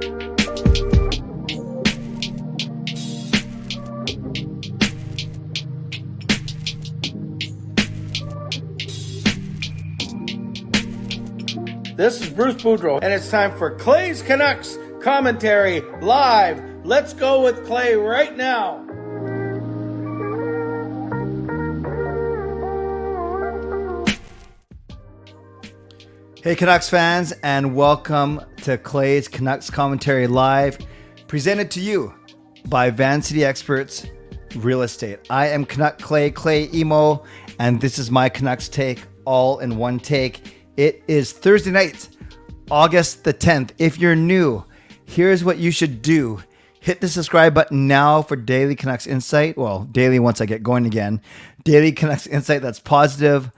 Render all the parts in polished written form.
This is Bruce Boudreau, and it's time for Clay's Canucks commentary live. Let's go with Clay right now. Hey Canucks fans, and welcome to Clay's Canucks commentary live, presented to you by Van City Experts Real Estate. I am Canuck Clay Emo, and this is my Canucks take, all in one take. It is Thursday night, August the 10th. If you're new, here's what you should do. Hit the subscribe button now for daily Canucks insight. Well, daily once I get going again. Daily Canucks insight that's positive,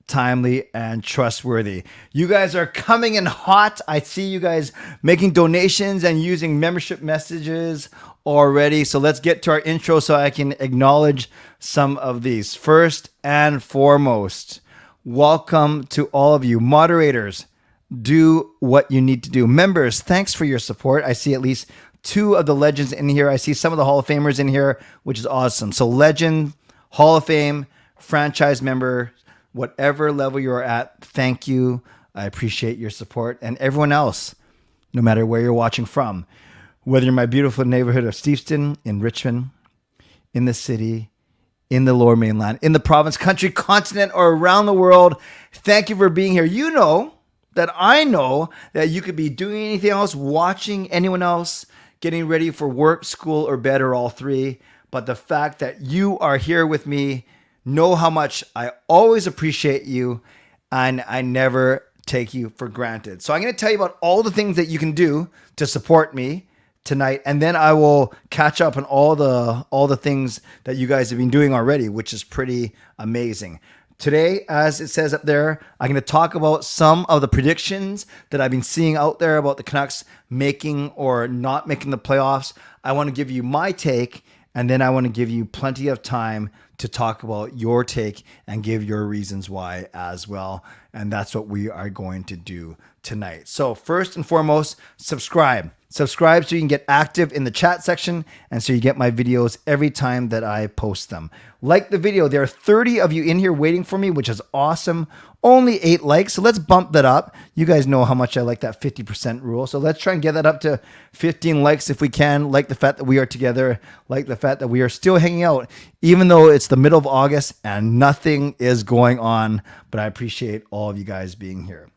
timely, and trustworthy. You guys are coming in hot. I see you guys making donations and using membership messages already. So let's get to our intro so I can acknowledge some of these. First and foremost, welcome to all of you. Moderators, do what you need to do. Members, thanks for your support. I see at least 2 of the legends in here. I see some of the Hall of Famers in here, which is awesome. So legend, Hall of Fame, franchise member, whatever level you're at, thank you. I appreciate your support. And everyone else, no matter where you're watching from, whether you're in my beautiful neighborhood of Steveston, in Richmond, in the city, in the Lower Mainland, in the province, country, continent, or around the world, thank you for being here. You know that I know that you could be doing anything else, watching anyone else, getting ready for work, school, or bed, or all three. But the fact that you are here with me, know how much I always appreciate you, and I never take you for granted. So I'm going to tell you about all the things that you can do to support me tonight, and then I will catch up on all the things that you guys have been doing already, which is pretty amazing. Today, as it says up there, I'm going to talk about some of the predictions that I've been seeing out there about the Canucks making or not making the playoffs. I want to give you my take, and then I want to give you plenty of time to talk about your take and give your reasons why as well. And that's what we are going to do tonight. So first and foremost, subscribe. Subscribe so you can get active in the chat section and so you get my videos every time that I post them. Like the video. There are 30 of you in here waiting for me, which is awesome. Only 8 likes, so let's bump that up. You guys know how much I like that 50% rule. So let's try and get that up to 15 likes if we can. Like the fact that we are together. Like the fact that we are still hanging out, even though it's the middle of August and nothing is going on. But I appreciate all of you guys being here.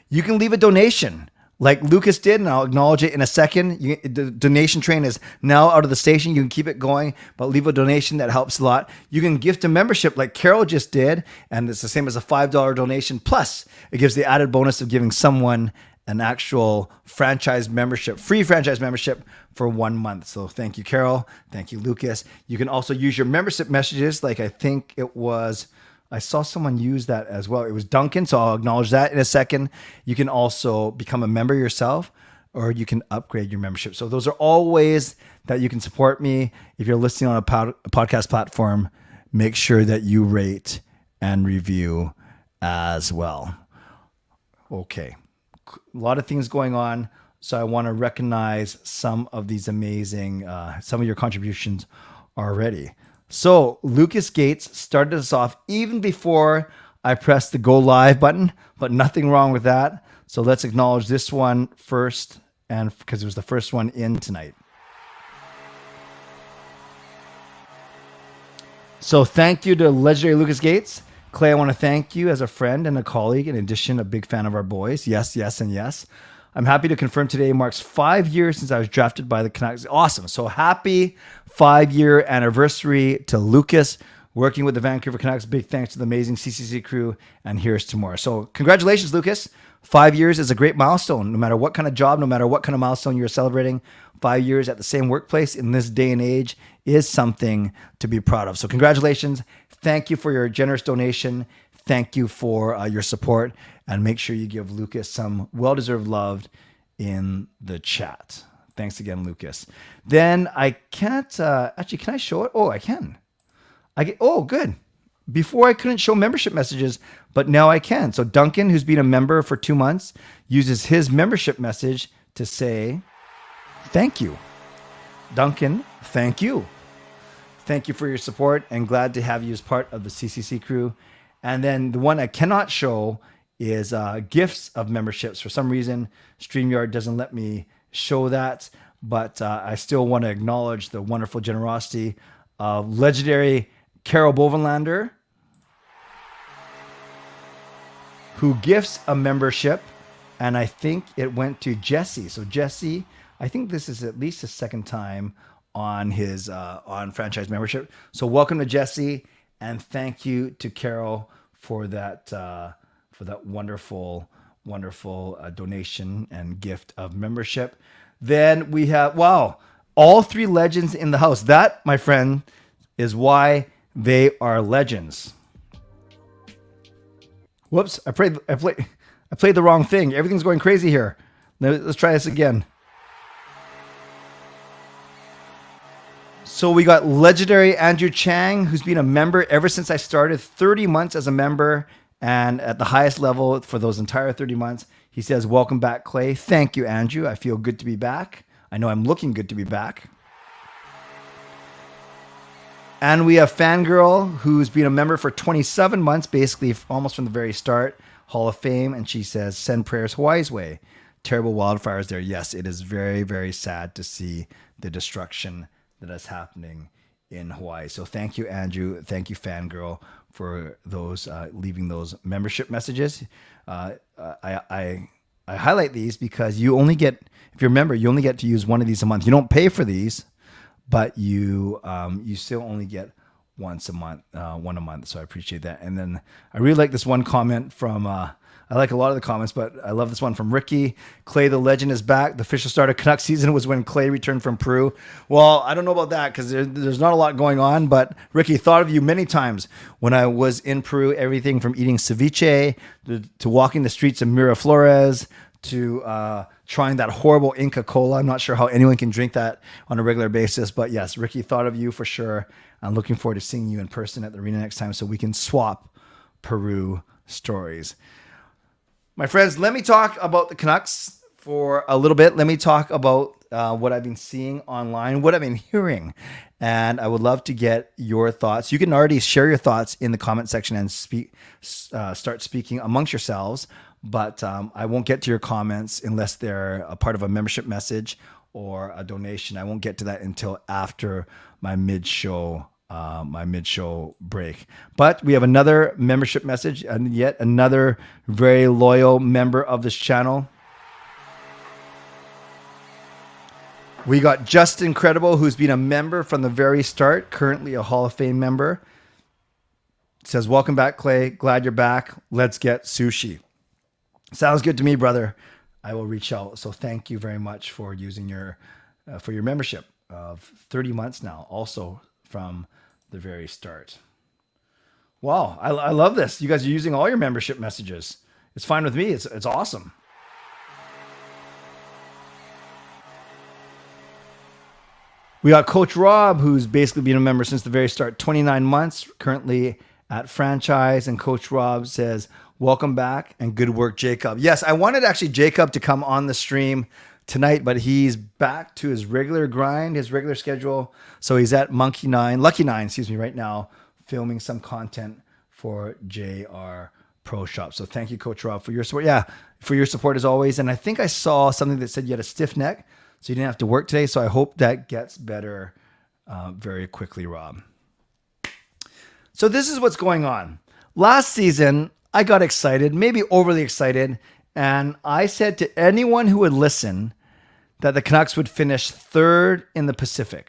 You can leave a donation like Lucas did, and I'll acknowledge it in a second. The donation train is now out of the station. You can keep it going, but leave a donation. That helps a lot. You can gift a membership like Carol just did, and it's the same as a $5 donation. Plus, it gives the added bonus of giving someone an actual franchise membership, free franchise membership for 1 month. So thank you, Carol. Thank you, Lucas. You can also use your membership messages, like I think it was... I saw someone use that as well. It was Duncan, so I'll acknowledge that in a second. You can also become a member yourself, or you can upgrade your membership. So those are all ways that you can support me. If you're listening on a podcast platform, make sure that you rate and review as well. Okay, a lot of things going on, so I want to recognize some of these amazing, some of your contributions already. So Lucas Gates started us off even before I pressed the go live button, but nothing wrong with that. So let's acknowledge this one first, and because it was the first one in tonight. So thank you to legendary Lucas Gates. Clay, I want to thank you as a friend and a colleague. In addition, a big fan of our boys. Yes, yes, and yes. I'm happy to confirm today marks 5 years since I was drafted by the Canucks. Awesome. So happy 5-year anniversary to Lucas, working with the Vancouver Canucks. Big thanks to the amazing CCC crew. And here's to more. So congratulations, Lucas. 5 years is a great milestone. No matter what kind of job, no matter what kind of milestone you're celebrating, 5 years at the same workplace in this day and age is something to be proud of. So congratulations. Thank you for your generous donation. Thank you for your support. And make sure you give Lucas some well-deserved love in the chat. Thanks again, Lucas. Then I can't, actually, can I show it? Oh, I can. Oh, good. Before I couldn't show membership messages, but now I can. So Duncan, who's been a member for 2 months, uses his membership message to say thank you. Duncan, thank you. Thank you for your support and glad to have you as part of the CCC crew. And then the one I cannot show is gifts of memberships. For some reason, StreamYard doesn't let me show that, but I still want to acknowledge the wonderful generosity of legendary Carol Bovenlander, who gifts a membership, and I think it went to Jesse. So Jesse, I think this is at least the second time on his on franchise membership. So welcome to Jesse, and thank you to Carol for that wonderful donation and gift of membership. Then we have all three legends in the house. That, my friend, is why they are legends. Whoops! I played the wrong thing. Everything's going crazy here. Let's try this again. So we got legendary Andrew Chang, who's been a member ever since I started, 30 months as a member, and at the highest level for those entire 30 months. He says, welcome back, Clay. Thank you, Andrew. I feel good to be back. I know I'm looking good to be back. And we have Fangirl, who's been a member for 27 months, basically almost from the very start, Hall of Fame. And she says, send prayers Hawaii's way. Terrible wildfires there. Yes, it is very, very sad to see the destruction that is happening in Hawaii. So thank you, Andrew. Thank you, Fangirl, for those leaving those membership messages. I highlight these because you only get, if you're a member, you only get to use one of these a month. You don't pay for these, but you still only get one a month. So I appreciate that. And then I really like this one comment from I like a lot of the comments, but I love this one from Ricky. Clay the legend is back. The official start of Canucks season was when Clay returned from Peru. Well, I don't know about that because there's not a lot going on, but Ricky, thought of you many times when I was in Peru, everything from eating ceviche to walking the streets of Miraflores to trying that horrible Inca Cola. I'm not sure how anyone can drink that on a regular basis, but yes, Ricky, thought of you for sure. I'm looking forward to seeing you in person at the arena next time so we can swap Peru stories. My friends, let me talk about the Canucks for a little bit. Let me talk about what I've been seeing online, what I've been hearing, and I would love to get your thoughts. You can already share your thoughts in the comment section and start speaking amongst yourselves, but I won't get to your comments unless they're a part of a membership message or a donation. I won't get to that until after my mid-show break. But we have another membership message and yet another very loyal member of this channel. We got Just Incredible, who's been a member from the very start, currently a Hall of Fame member. It says, welcome back, Clay. Glad you're back. Let's get sushi. Sounds good to me, brother. I will reach out. So thank you very much for using your membership of 30 months now, also from the very start. Wow, I love this. You guys are using all your membership messages. It's fine with me. It's awesome. We got Coach Rob, who's basically been a member since the very start, 29 months, currently at franchise. And Coach Rob says, welcome back and good work, Jacob. Yes, I wanted actually Jacob to come on the stream tonight, but he's back to his regular grind, his regular schedule. So he's at Lucky Nine, right now, filming some content for JR Pro Shop. So thank you, Coach Rob, for your support. Yeah, for your support as always. And I think I saw something that said you had a stiff neck, so you didn't have to work today. So I hope that gets better very quickly, Rob. So this is what's going on. Last season, I got excited, maybe overly excited, and I said to anyone who would listen that the Canucks would finish third in the Pacific.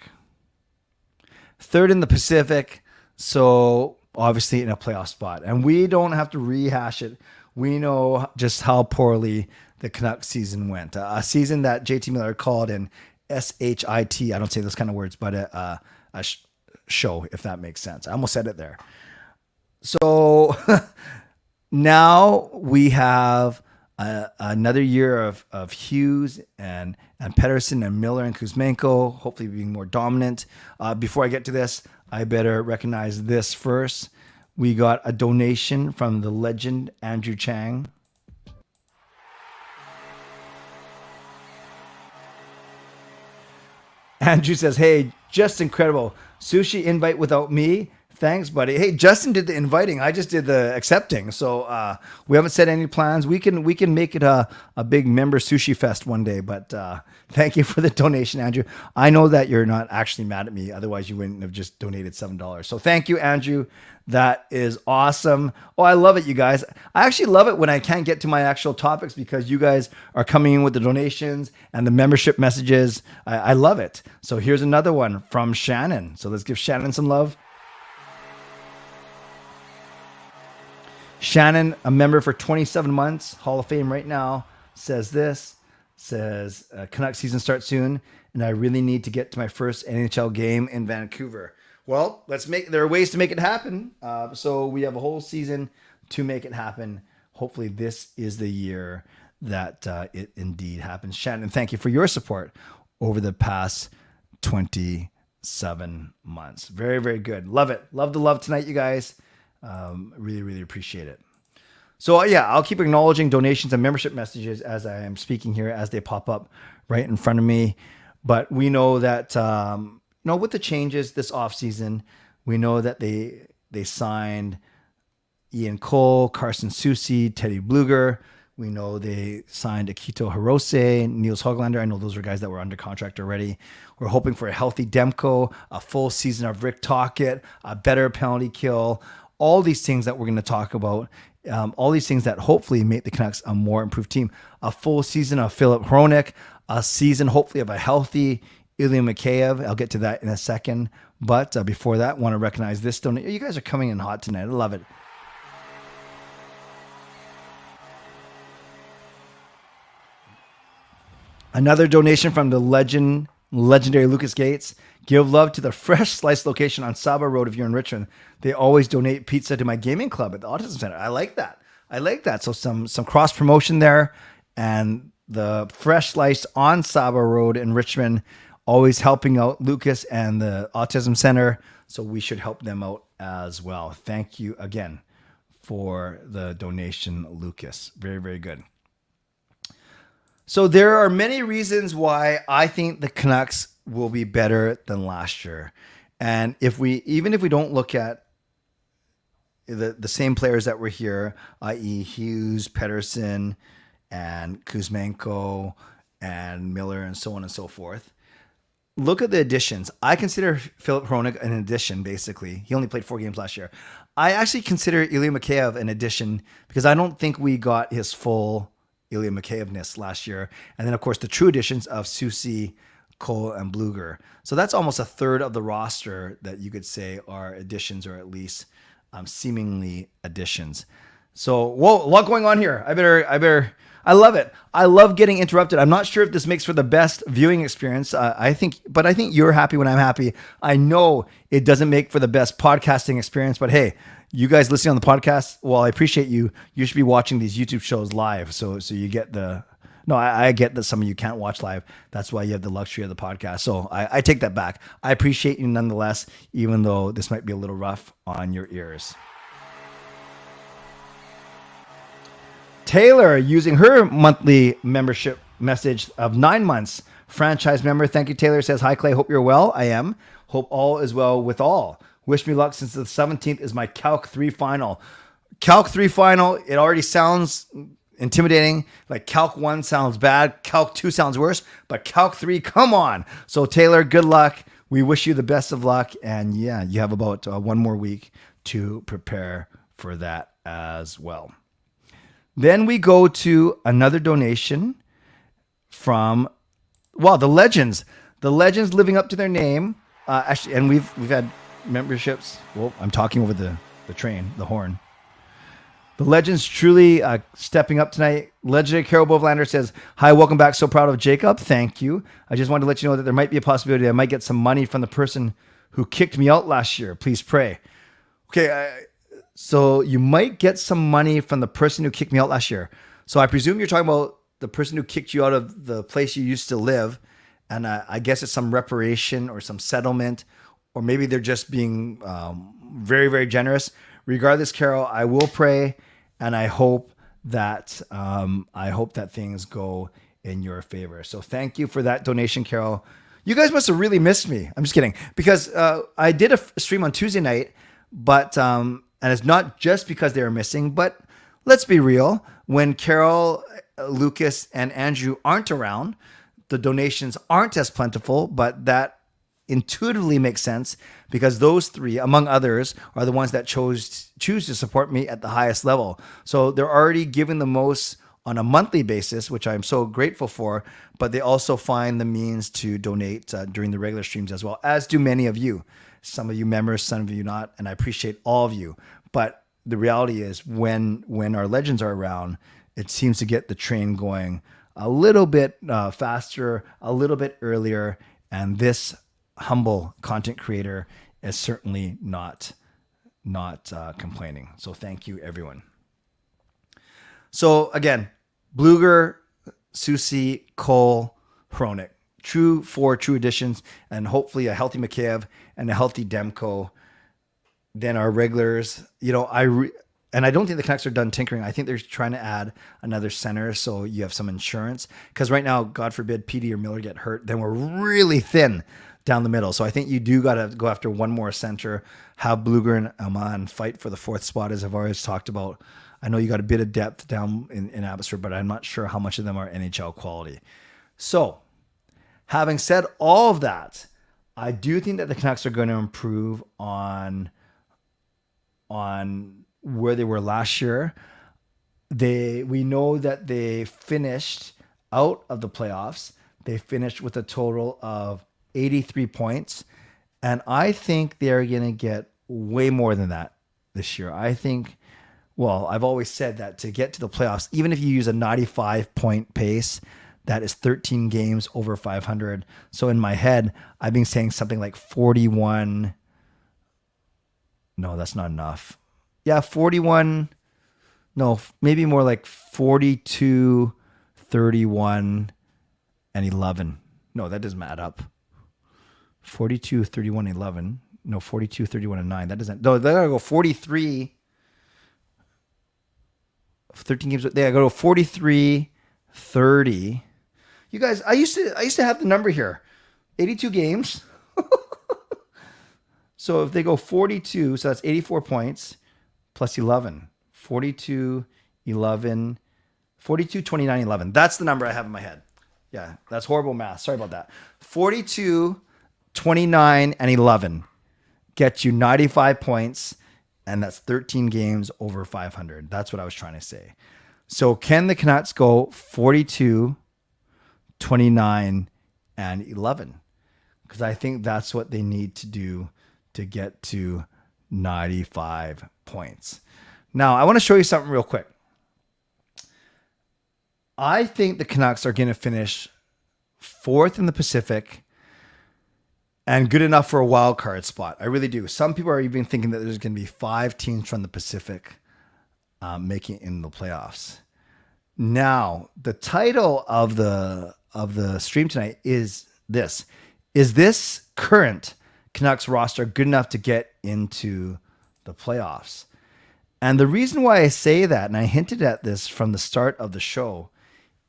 Third in the Pacific, so obviously in a playoff spot. And we don't have to rehash it. We know just how poorly the Canucks season went. A season that JT Miller called an SHIT. I don't say those kind of words, but a show, if that makes sense. I almost said it there. So now we have another year of Hughes and Pettersson and Miller and Kuzmenko, hopefully being more dominant. Before I get to this, I better recognize this first. We got a donation from the legend Andrew Chang. Andrew says, hey, just incredible. Sushi invite without me. Thanks, buddy. Hey, Justin did the inviting. I just did the accepting. So we haven't set any plans. We can make it a big member sushi fest one day. But thank you for the donation, Andrew. I know that you're not actually mad at me. Otherwise, you wouldn't have just donated $7. So thank you, Andrew. That is awesome. Oh, I love it, you guys. I actually love it when I can't get to my actual topics because you guys are coming in with the donations and the membership messages. I love it. So here's another one from Shannon. So let's give Shannon some love. Shannon, a member for 27 months, Hall of Fame right now, says Canucks season starts soon, and I really need to get to my first NHL game in Vancouver. Well, there are ways to make it happen. So we have a whole season to make it happen. Hopefully this is the year that it indeed happens. Shannon, thank you for your support over the past 27 months. Very, very good. Love it. Love the love tonight, you guys. Really, really appreciate it. So I'll keep acknowledging donations and membership messages as I am speaking here, as they pop up right in front of me. But we know that, with the changes this offseason, we know that they signed Ian Cole, Carson Soucy, Teddy Bluger. We know they signed Akito Hirose, Niels Höglander. I know those are guys that were under contract already. We're hoping for a healthy Demko, a full season of Rick Tocchet, a better penalty kill, all these things that we're going to talk about, all these things that hopefully make the Canucks a more improved team. A full season of Filip Hronek, a season hopefully of a healthy Ilya Mikheyev. I'll get to that in a second. But before that, want to recognize this donation. You guys are coming in hot tonight. I love it. Another donation from the legendary Lucas Gates. Give love to the Fresh Slice location on Saba Road if you're in Richmond. They always donate pizza to my gaming club at the Autism Center. I like that. So some cross promotion there, and the Fresh Slice on Saba Road in Richmond, always helping out Lucas and the Autism Center. So we should help them out as well. Thank you again for the donation, Lucas. Very, very good. So there are many reasons why I think the Canucks will be better than last year. And even if we don't look at the same players that were here, i.e. Hughes, Pettersson, and Kuzmenko, and Miller, and so on and so forth, look at the additions. I consider Filip Hronek an addition, basically. He only played 4 games last year. I actually consider Ilya Mikheyev an addition because I don't think we got his full Ilya Mikheyevness last year. And then, of course, the true additions of Soucy, Cole, and Bluger. So that's almost a third of the roster that you could say are additions, or at least seemingly additions. So, whoa, a lot going on here. I love it. I love getting interrupted. I'm not sure if this makes for the best viewing experience. I think you're happy when I'm happy. I know it doesn't make for the best podcasting experience, but hey, you guys listening on the podcast, well, I appreciate you. You should be watching these YouTube shows live. So you get I get that some of you can't watch live. That's why you have the luxury of the podcast. So I take that back. I appreciate you nonetheless, even though this might be a little rough on your ears. Taylor, using her monthly membership message of 9 months, franchise member. Thank you, Taylor. Says, hi, Clay. Hope you're well. I am. Hope all is well with all. Wish me luck since the 17th is my Calc 3 final. Calc 3 final, it already sounds intimidating. Like Calc 1 sounds bad. Calc 2 sounds worse. But Calc 3, come on. So, Taylor, good luck. We wish you the best of luck. And yeah, you have about 1 more week to prepare for that as well. Then we go to another donation from, the Legends. The Legends living up to their name. Actually, and we've had memberships. Well, I'm talking over the horn. The Legends truly stepping up tonight. Legendary Carol Bovenlander says, hi, welcome back. So proud of Jacob. Thank you. I just wanted to let you know that there might be a possibility I might get some money from the person who kicked me out last year. Please pray. Okay, so you might get some money from the person who kicked me out last year. So I presume you're talking about the person who kicked you out of the place you used to live. And I guess it's some reparation or some settlement, or maybe they're just being very, very generous. Regardless, Carol, I will pray, and I hope that things go in your favor. So thank you for that donation, Carol. You guys must have really missed me. I'm just kidding. Because I did a stream on Tuesday night, but and it's not just because they were missing, but let's be real. When Carol, Lucas, and Andrew aren't around, the donations aren't as plentiful, but that intuitively makes sense because those three, among others, are the ones that choose to support me at the highest level. So they're already giving the most on a monthly basis, which I'm so grateful for, but they also find the means to donate during the regular streams as well, as do many of you. Some of you members, some of you not, and I appreciate all of you. But the reality is when our legends are around, it seems to get the train going a little bit faster, a little bit earlier, and this humble content creator is certainly not complaining. So thank you, everyone. So again, Bluger, Susie, Cole, Hronik. Four true additions, and hopefully a healthy Mikheyev and a healthy Demko. Then our regulars, and I don't think the Canucks are done tinkering. I think they're trying to add another center so you have some insurance. Because right now, God forbid, PD or Miller get hurt, then we're really thin down the middle. So I think you do got to go after one more center, have Bluger and Aman fight for the fourth spot, as I've always talked about. I know you got a bit of depth down in Abbotsford, but I'm not sure how much of them are NHL quality. So, having said all of that, I do think that the Canucks are going to improve on where they were last year. We know that they finished out of the playoffs. They finished with a total of 83 points, and I think they're going to get way more than that this year. I think. Well, I've always said that to get to the playoffs, even if you use a 95-point pace, that is 13 games over 500. So in my head, I've been saying something like 41. No, that's not enough. Yeah, 41. No, maybe more like 42, 31, and 11. No, that doesn't add up. 42, 31, 11. No, 42, 31, and 9. That doesn't. No, they're going to go 43. 13 games. They go to 43, 30. You guys, I used to have the number here. 82 games. So if they go 42, so that's 84 points plus 11. 42, 11, 42, 29, 11. That's the number I have in my head. Yeah, that's horrible math. Sorry about that. 42, 29, and 11 get you 95 points. And that's 13 games over 500. That's what I was trying to say. So can the Canucks go 42, 29, and 11? Because I think that's what they need to do to get to 95 points. Now, I want to show you something real quick. I think the Canucks are going to finish fourth in the Pacific and good enough for a wild card spot. I really do. Some people are even thinking that there's going to be 5 teams from the Pacific making it in the playoffs. Now, the title of the stream tonight is this: is this current Canucks roster good enough to get into the playoffs? And the reason why I say that, and I hinted at this from the start of the show,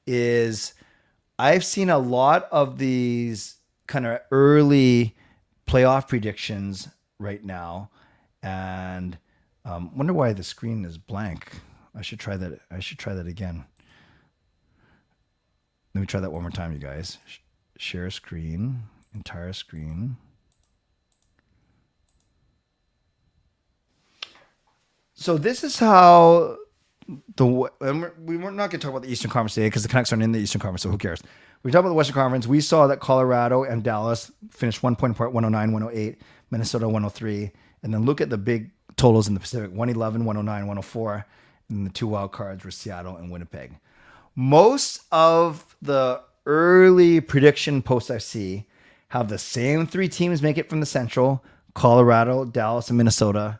is I've seen a lot of these kind of early playoff predictions right now, and wonder why the screen is blank. I should try that. I should try that again. Let me try that one more time, you guys. Share screen, entire screen. So this is how we're not going to talk about the Eastern Conference today because the Canucks aren't in the Eastern Conference, so who cares? We talked about the Western Conference. We saw that Colorado and Dallas finished 1 point apart, 109, 108, Minnesota 103. And then look at the big totals in the Pacific, 111, 109, 104. And the 2 wild cards were Seattle and Winnipeg. Most of the early prediction posts I see have the same 3 teams make it from the Central, Colorado, Dallas, and Minnesota.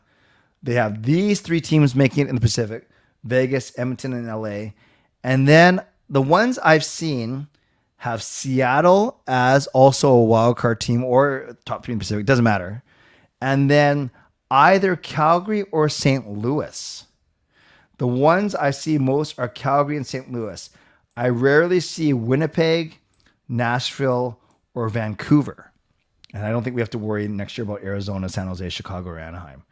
They have these 3 teams making it in the Pacific, Vegas, Edmonton, and LA. And then the ones I've seen have Seattle as also a wild card team or top 3 in the Pacific, doesn't matter. And then either Calgary or St. Louis. The ones I see most are Calgary and St. Louis. I rarely see Winnipeg, Nashville, or Vancouver. And I don't think we have to worry next year about Arizona, San Jose, Chicago, or Anaheim.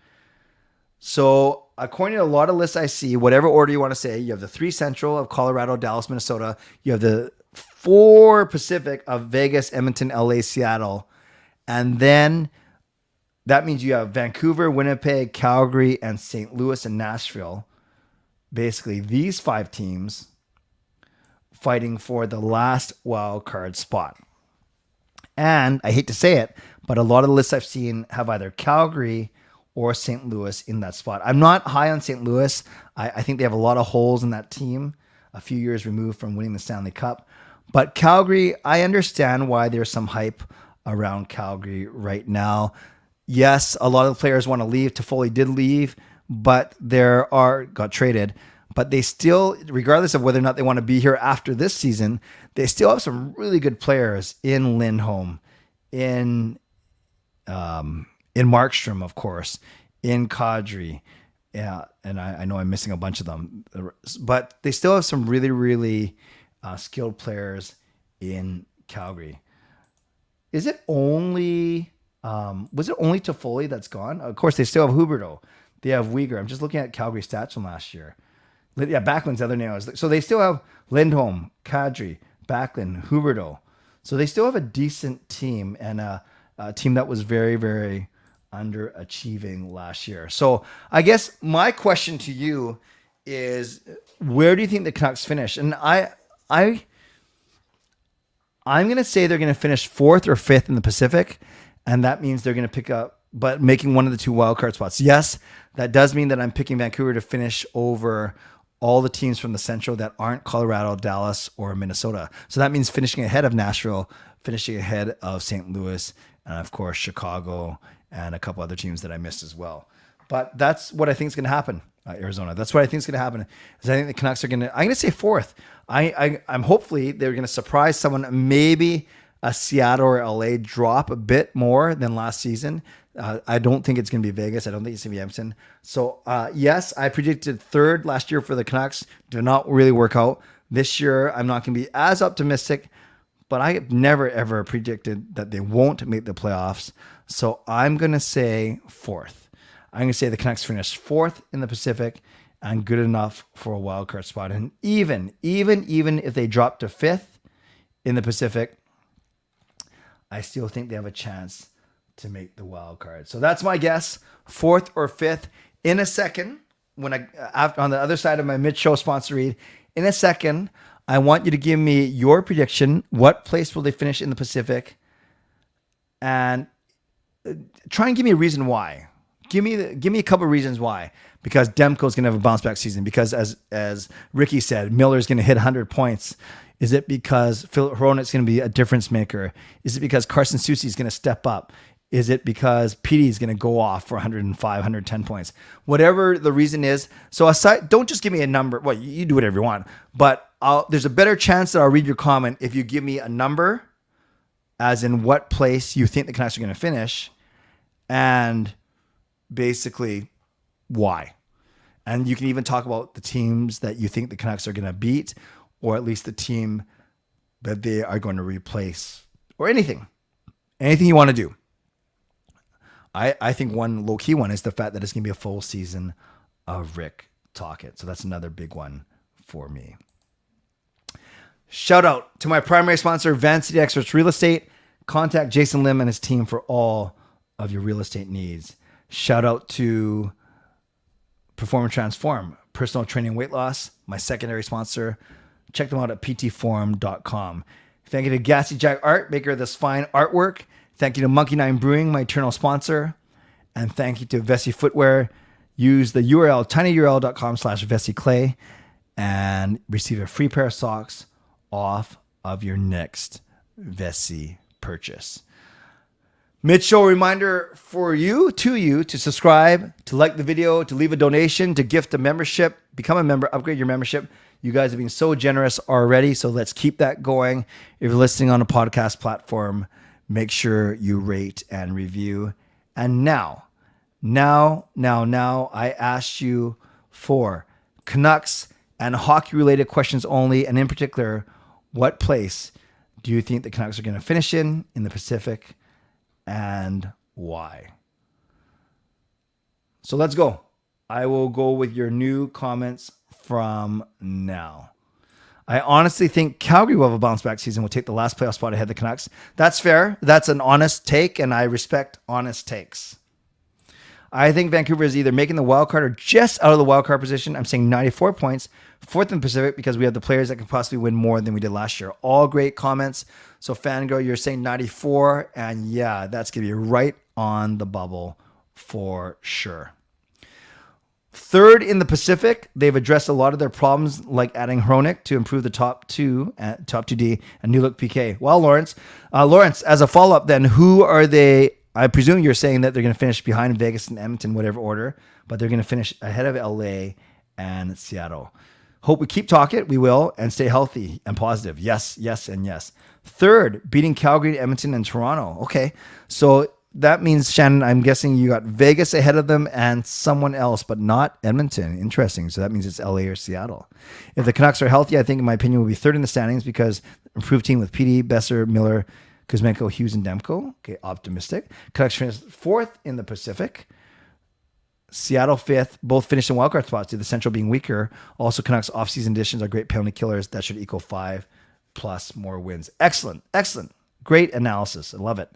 So according to a lot of lists I see, whatever order you want to say, you have the 3 Central of Colorado, Dallas, Minnesota. You have the 4 Pacific of Vegas, Edmonton, LA, Seattle. And then that means you have Vancouver, Winnipeg, Calgary, and St. Louis and Nashville. Basically, these 5 teams fighting for the last wild card spot. And I hate to say it, but a lot of the lists I've seen have either Calgary or St. Louis in that spot. I'm not high on St. Louis. I think they have a lot of holes in that team, a few years removed from winning the Stanley Cup. But Calgary, I understand why there's some hype around Calgary right now. Yes, a lot of the players want to leave. Toffoli did leave, but got traded. But they still, regardless of whether or not they want to be here after this season, they still have some really good players in Lindholm, in Markstrom, of course, in Kadri. Yeah, and I know I'm missing a bunch of them. But they still have some really, really skilled players in Calgary. Is it only, was it only Toffoli that's gone? Of course, they still have Huberdeau. They have Weegar. I'm just looking at Calgary stats from last year. Yeah, Backlund's the other name. So they still have Lindholm, Kadri, Backlund, Huberdeau. So they still have a decent team and a team that was very, very underachieving last year. So I guess my question to you is, where do you think the Canucks finish? And I'm going to say they're going to finish 4th or 5th in the Pacific, and that means they're going to pick up, but making one of the 2 wildcard spots. Yes, that does mean that I'm picking Vancouver to finish over all the teams from the Central that aren't Colorado, Dallas, or Minnesota. So that means finishing ahead of Nashville, finishing ahead of St. Louis, and of course, Chicago, and a couple other teams that I missed as well. But that's what I think is going to happen, Arizona. That's what I think is going to happen. Is I think the Canucks are going to, I'm going to say 4th. I'm hopefully they're going to surprise someone, maybe a Seattle or LA drop a bit more than last season. I don't think it's going to be Vegas. I don't think it's going to be Edmonton. So yes, I predicted 3rd last year for the Canucks. Did not really work out. This year, I'm not going to be as optimistic, but I have never, ever predicted that they won't make the playoffs. So I'm going to say 4th. I'm going to say the Canucks finish 4th in the Pacific and good enough for a wild card spot. And even if they drop to 5th in the Pacific, I still think they have a chance to make the wild card. So that's my guess, 4th or 5th. In a second, on the other side of my mid-show sponsor read, in a second, I want you to give me your prediction. What place will they finish in the Pacific? And try and give me a reason why. Give me a couple of reasons why. Because Demko's going to have a bounce back season. Because as Ricky said, Miller's going to hit 100 points. Is it because Phil Hronek's going to be a difference maker? Is it because Carson Soucy's going to step up? Is it because Petey's going to go off for 105, 110 points? Whatever the reason is. So aside, don't just give me a number. Well, you do whatever you want. But there's a better chance that I'll read your comment if you give me a number, as in what place you think the Canucks are going to finish, and basically why. And you can even talk about the teams that you think the Canucks are going to beat, or at least the team that they are going to replace, or anything you want to do. I think one low-key one is the fact that it's going to be a full season of Rick Tocchet. So that's another big one for me. Shout out to my primary sponsor, Van City Experts Real Estate. Contact Jason Lim and his team for all of your real estate needs. Shout out to Perform and Transform, personal training, weight loss, my secondary sponsor. Check them out at ptform.com. Thank you to Gassy Jack Art, maker of this fine artwork. Thank you to Monkey Nine Brewing, my eternal sponsor. And thank you to Vessi Footwear. Use the URL, tinyurl.com/VessiClay and receive a free pair of socks off of your next Vessi purchase. Mid-show reminder for you to subscribe, to like the video, to leave a donation, to gift a membership, become a member, upgrade your membership. You guys have been so generous already, so let's keep that going. If you're listening on a podcast platform, make sure you rate and review. And now, I ask you for Canucks and hockey-related questions only, and in particular, what place do you think the Canucks are going to finish in the Pacific, and why? So let's go. I will go with your new comments from now. I honestly think Calgary will have a bounce back season. Will take the last playoff spot ahead of the Canucks. That's fair. That's an honest take, and I respect honest takes. I think Vancouver is either making the wild card or just out of the wild card position. I'm saying 94 points, fourth in the Pacific, because we have the players that can possibly win more than we did last year. All great comments. So Fangirl, you're saying 94, and yeah, that's going to be right on the bubble for sure. Third in the Pacific, they've addressed a lot of their problems, like adding Hronik to improve the top 2D, and new look PK. Well, Lawrence, as a follow-up then, who are they? I presume you're saying that they're going to finish behind Vegas and Edmonton, whatever order, but they're going to finish ahead of LA and Seattle. Hope we keep talking. We will, and stay healthy and positive. Yes, yes, and yes. Third, beating Calgary, Edmonton, and Toronto. Okay, so that means, Shannon, I'm guessing you got Vegas ahead of them and someone else, but not Edmonton. Interesting. So that means it's LA or Seattle. If the Canucks are healthy, I think, in my opinion, will be third in the standings because improved team with PD, Besser, Miller, Kuzmenko, Hughes, and Demko. Okay, optimistic. Canucks finished fourth in the Pacific. Seattle fifth. Both finished in wildcard spots, due to the Central being weaker. Also, Canucks offseason additions are great penalty killers. That should equal 5+ more wins. Excellent. Excellent. Great analysis. I love it.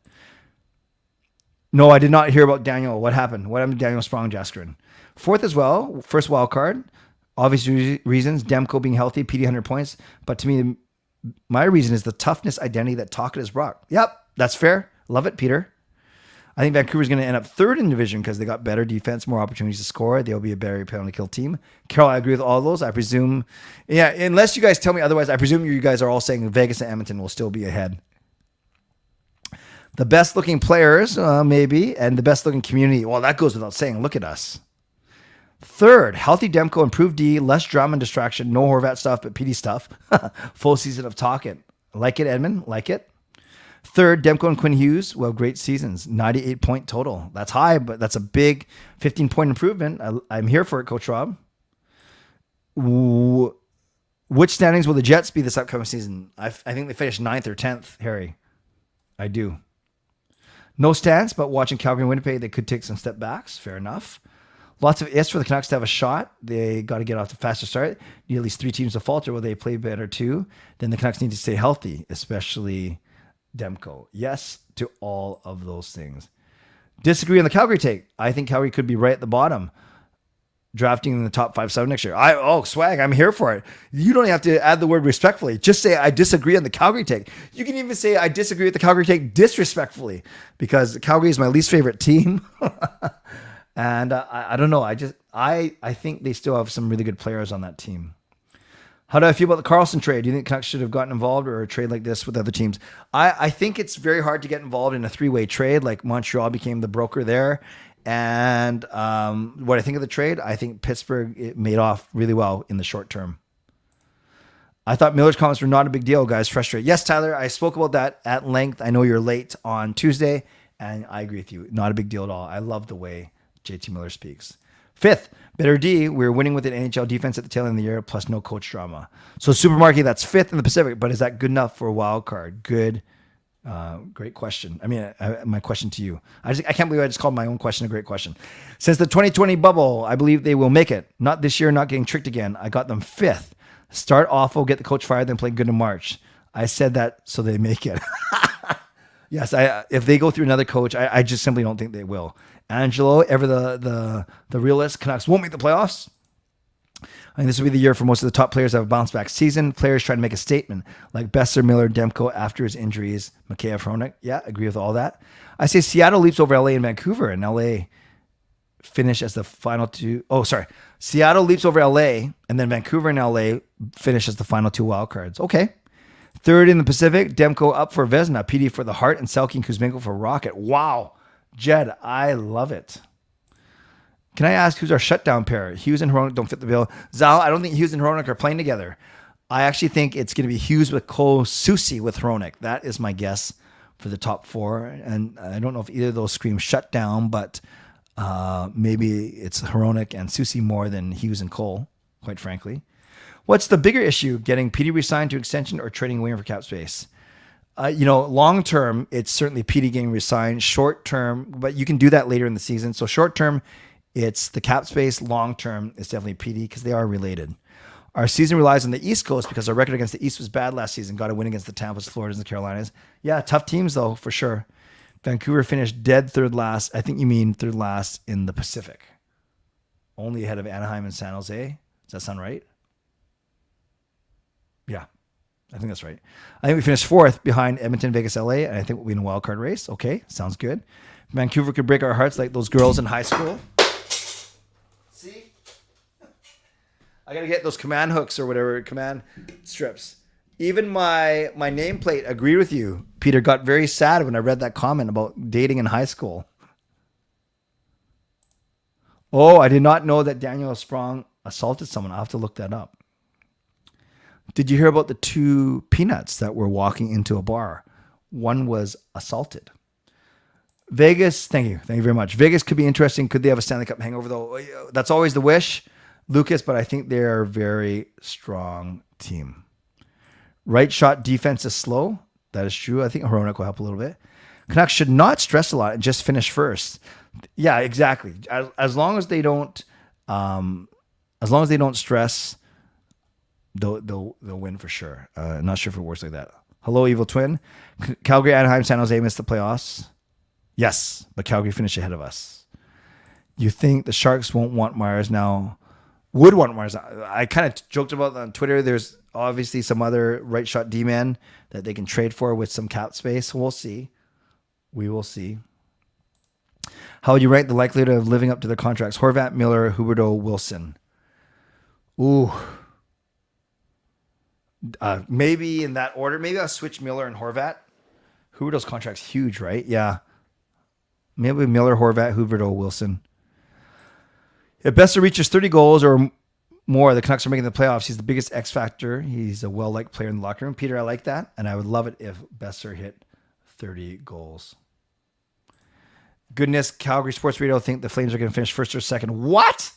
No, I did not hear about Daniel. What happened? What happened to Daniel Sprong-Jaskrin? Fourth as well. First wild card. Obvious reasons. Demko being healthy. PD 100 points. But to me, my reason is the toughness identity that Tocchet has brought. Yep, that's fair. Love it, Peter. I think Vancouver's going to end up third in division because they got better defense, more opportunities to score. They'll be a better penalty kill team. Carol, I agree with all of those. I presume, yeah, unless you guys tell me otherwise, I presume you guys are all saying Vegas and Edmonton will still be ahead. The best looking players, maybe, and the best looking community. Well, that goes without saying. Look at us. Third, healthy Demko, improved D, less drama and distraction, no Horvat stuff, but PD stuff. Full season of Tocchet. Like it, Edmund. Like it. Third, Demko and Quinn Hughes. Well, great seasons. 98-point total. That's high, but that's a big 15-point improvement. I'm here for it, Coach Rob. Which standings will the Jets be this upcoming season? I think they finished 9th or 10th, Harry. I do. No stance, but watching Calgary and Winnipeg, they could take some step backs. Fair enough. Lots of ifs for the Canucks to have a shot. They got to get off to a faster start. Need at least 3 teams to falter where they play better too. Then the Canucks need to stay healthy, especially Demko. Yes to all of those things. Disagree on the Calgary take. I think Calgary could be right at the bottom, drafting in the top 5-7 next year. Swag, I'm here for it. You don't have to add the word respectfully. Just say I disagree on the Calgary take. You can even say I disagree with the Calgary take disrespectfully, because Calgary is my least favorite team. And I don't know. I think they still have some really good players on that team. How do I feel about the Carlson trade? Do you think Canucks should have gotten involved, or a trade like this with other teams? I think it's very hard to get involved in a 3-way trade. Like Montreal became the broker there. And what I think of the trade, I think Pittsburgh, it made off really well in the short term. I thought Miller's comments were not a big deal, guys. Frustrated. Yes, Tyler, I spoke about that at length. I know you're late on Tuesday, and I agree with you. Not a big deal at all. I love the way JT Miller speaks. Fifth, better D. We're winning with an NHL defense at the tail end of the year, plus no coach drama. So Supermarket, that's fifth in the Pacific, but is that good enough for a wild card? Good. Great question. I mean, my question to you. I can't believe I just called my own question a great question. Since the 2020 bubble, I believe they will make it. Not this year, not getting tricked again. I got them fifth. Start awful, get the coach fired, then play good in March. I said that so they make it. Yes, if they go through another coach, I just simply don't think they will. Angelo, ever the realist, Canucks won't make the playoffs. I think this will be the year for most of the top players that have a bounce back season. Players trying to make a statement, like Besser, Miller, Demko after his injuries, Mikheyev, Hronik. Yeah, agree with all that. I say Seattle leaps over LA and Vancouver, and LA finish as the final two. Oh, sorry. Seattle leaps over LA, and then Vancouver and LA finish as the final 2 wild cards. Okay. Third in the Pacific, Demko up for Vezina, PD for the Hart, and Selke and Kuzmenko for Rocket. Wow. Jed, I love it. Can I ask who's our shutdown pair? Hughes and Hronik don't fit the bill. Zal, I don't think Hughes and Hronik are playing together. I actually think it's going to be Hughes with Cole, Susie with Hronik. That is my guess for the top 4. And I don't know if either of those scream shut down, but maybe it's Hronik and Susie more than Hughes and Cole, quite frankly. What's the bigger issue, getting PD re-signed to extension or trading winger for cap space? Long term, it's certainly PD getting resigned. Short term, but you can do that later in the season. So short term, it's the cap space. Long term, it's definitely PD because they are related. Our season relies on the East Coast because our record against the East was bad last season. Got a win against the Tampas, Floridas, and the Carolinas. Yeah, tough teams though, for sure. Vancouver finished dead third last. I think you mean third last in the Pacific. Only ahead of Anaheim and San Jose. Does that sound right? Yeah, I think that's right. I think we finished fourth behind Edmonton, Vegas, LA, and I think we'll be in a wild card race. Okay, sounds good. Vancouver could break our hearts like those girls in high school. See? I got to get those command hooks or whatever, command strips. Even my nameplate agreed with you. Peter got very sad when I read that comment about dating in high school. Oh, I did not know that Daniel Sprong assaulted someone. I'll have to look that up. Did you hear about the two peanuts that were walking into a bar? One was assaulted. Vegas, thank you very much. Vegas could be interesting. Could they have a Stanley Cup hangover though? That's always the wish, Lucas, but I think they're a very strong team. Right shot defense is slow. That is true. I think Hronek will help a little bit. Canucks should not stress a lot and just finish first. Yeah, exactly. As long as they don't stress, they'll win for sure. Not sure if it works like that. Hello, Evil Twin. Calgary, Anaheim, San Jose missed the playoffs. Yes, but Calgary finished ahead of us. You think the Sharks won't want Myers now? Would want Myers. I kind of joked about that on Twitter. There's obviously some other right shot D-men that they can trade for with some cap space. We'll see. We will see. How would you rank the likelihood of living up to their contracts? Horvat, Miller, Huberdeau, Wilson. Ooh. Maybe in that order. Maybe I'll switch Miller and Horvat. Huberdeau's contract's huge, right? Yeah. Maybe Miller, Horvat, Huberdeau, Wilson. If Besser reaches 30 goals or more, the Canucks are making the playoffs. He's the biggest X factor. He's a well-liked player in the locker room. Peter, I like that. And I would love it if Besser hit 30 goals. Goodness, Calgary Sports Radio think the Flames are going to finish first or second. What?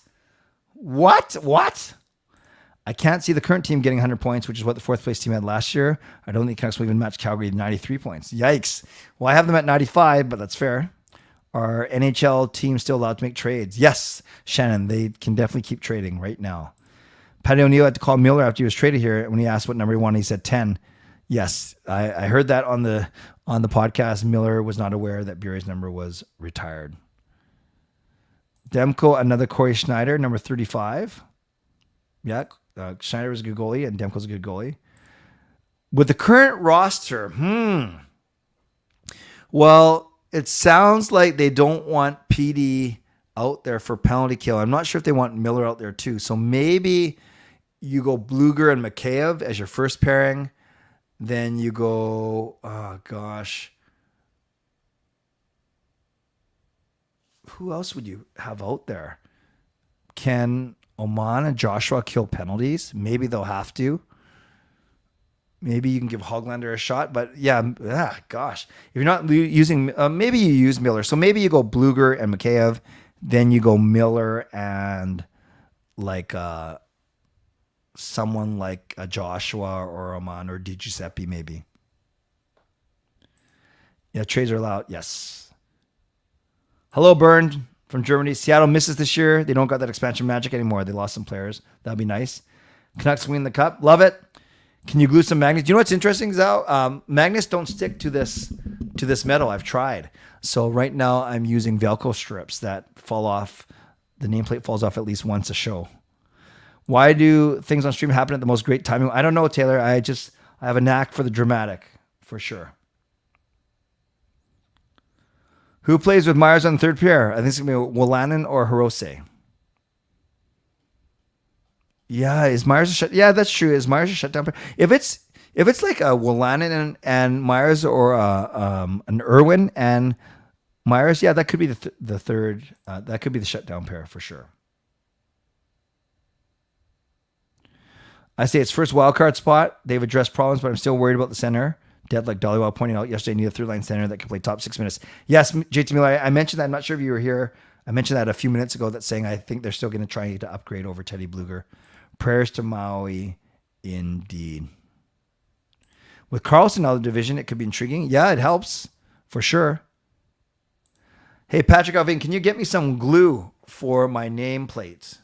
I can't see the current team getting 100 points, which is what the fourth place team had last year. I don't think Canucks will even match Calgary at 93 points. Yikes. Well, I have them at 95, but that's fair. Are NHL teams still allowed to make trades? Yes, Shannon, they can definitely keep trading right now. Patty O'Neill had to call Miller after he was traded here. When he asked what number he wanted, he said 10. Yes, I heard that on the podcast. Miller was not aware that Bure's number was retired. Demko, another Corey Schneider, number 35. Yeah, Schneider was a good goalie, and Demko's a good goalie. With the current roster, well, it sounds like they don't want PD out there for penalty kill. I'm not sure if they want Miller out there too. So maybe you go Bluger and Mikheyev as your first pairing. Then you go, oh gosh. Who else would you have out there? Can Oman and Joshua kill penalties? Maybe they'll have to. Maybe you can give Hoglander a shot, but gosh. If you're not using, maybe you use Miller. So maybe you go Bluger and Mikheyev, then you go Miller and like someone like a Joshua or Oman or Di Giuseppe maybe. Yeah, trades are allowed. Yes. Hello, Bernd from Germany. Seattle misses this year. They don't got that expansion magic anymore. They lost some players. That'd be nice. Canucks win the cup. Love it. Can you glue some magnets? Do you know what's interesting, Zal? Magnets don't stick to this metal. I've tried. So right now I'm using Velcro strips that fall off. The nameplate falls off at least once a show. Why do things on stream happen at the most great timing? I don't know, Taylor. I have a knack for the dramatic, for sure. Who plays with Myers on the third pair? I think it's going to be Wolanin or Hirose. Yeah, is Myers a shut? Yeah, that's true. Is Myers a shutdown pair? If it's like a Wolanin and Myers or an Irwin and Myers, yeah, that could be the third. That could be the shutdown pair for sure. I say it's first wildcard spot. They've addressed problems, but I'm still worried about the center. Dead like Dollywell pointing out yesterday, need a third line center that can play top 6 minutes. Yes, JT Miller, I mentioned that. I'm not sure if you were here. I mentioned that a few minutes ago, that's saying I think they're still going to try to upgrade over Teddy Bluger. Prayers to Maui, indeed. With Carlson out of the division, it could be intriguing. Yeah, it helps for sure. Hey, Patrick Alvin, can you get me some glue for my nameplate?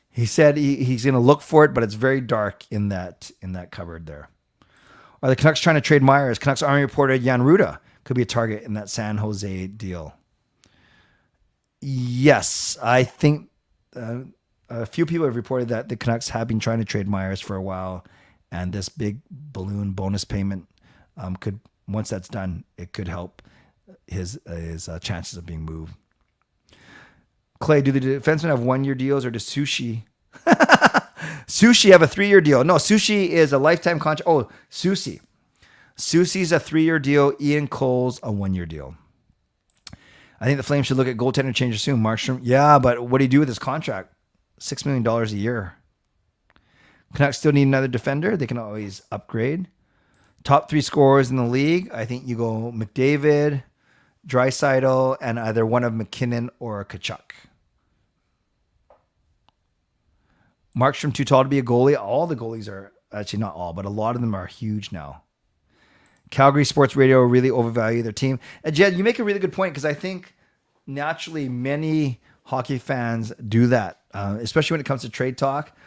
He said he's going to look for it, but it's very dark in that cupboard there. Are the Canucks trying to trade Myers? Canucks Army reporter Jan Ruda could be a target in that San Jose deal. Yes, I think a few people have reported that the Canucks have been trying to trade Myers for a while, and this big balloon bonus payment could, once that's done, it could help his chances of being moved. Clay, do the defensemen have 1-year deals, or does Sushi? Sushi have a 3-year deal. No, Sushi is a lifetime contract. Oh, Sushi's a 3-year deal. Ian Cole's a 1-year deal. I think the Flames should look at goaltender changes soon. Markstrom, yeah, but what do you do with his contract? $6 million a year. Canucks still need another defender. They can always upgrade. Top 3 scorers in the league. I think you go McDavid, Draisaitl, and either one of McKinnon or Kachuk. Markstrom too tall to be a goalie. All the goalies are, actually not all, but a lot of them are huge now. Calgary Sports Radio really overvalue their team. And Jed, you make a really good point, because I think naturally many hockey fans do that, especially when it comes to trade talk.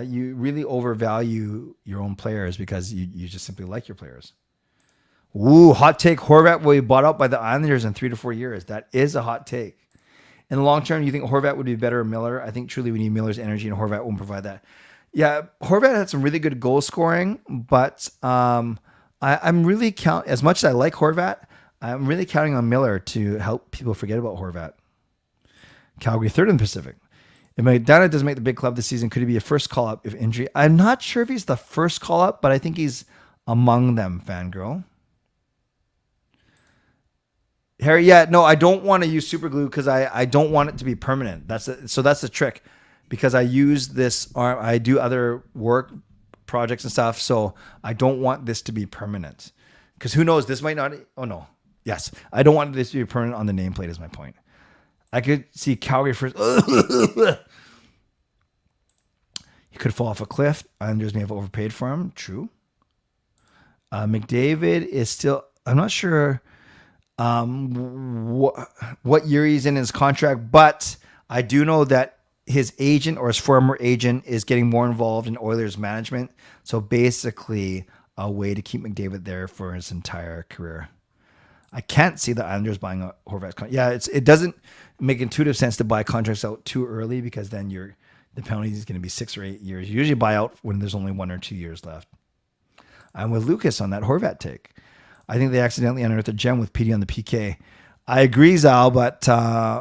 You really overvalue your own players because you just simply like your players. Ooh, hot take. Horvat will be bought out by the Islanders in 3 to 4 years. That is a hot take. In the long term, you think Horvat would be better than Miller? I think truly we need Miller's energy, and Horvat won't provide that. Yeah, Horvat had some really good goal scoring, but I'm really as much as I like Horvat, I'm really counting on Miller to help people forget about Horvat. Calgary 3rd in the Pacific. If McDonough doesn't make the big club this season, could he be a first call-up if injury? I'm not sure if he's the first call-up, but I think he's among them, fangirl. Harry, yeah, no, I don't want to use super glue because I don't want it to be permanent. So that's the trick, because I use this, or I do other work projects and stuff, so I don't want this to be permanent. Because who knows, this might not, oh no, yes, I don't want this to be permanent on the nameplate is my point. I could see Calgary first. He could fall off a cliff. Islanders may have overpaid for him. True. McDavid is still, I'm not sure what year he's in his contract, but I do know that his agent or his former agent is getting more involved in Oilers management. So basically a way to keep McDavid there for his entire career. I can't see the Islanders buying a Horvat's contract. Yeah, it doesn't make intuitive sense to buy contracts out too early, because then the penalty is going to be 6 or 8 years. You usually buy out when there's only 1 or 2 years left. I'm with Lucas on that Horvat take. I think they accidentally unearthed a gem with PD on the PK. I agree, Zal, but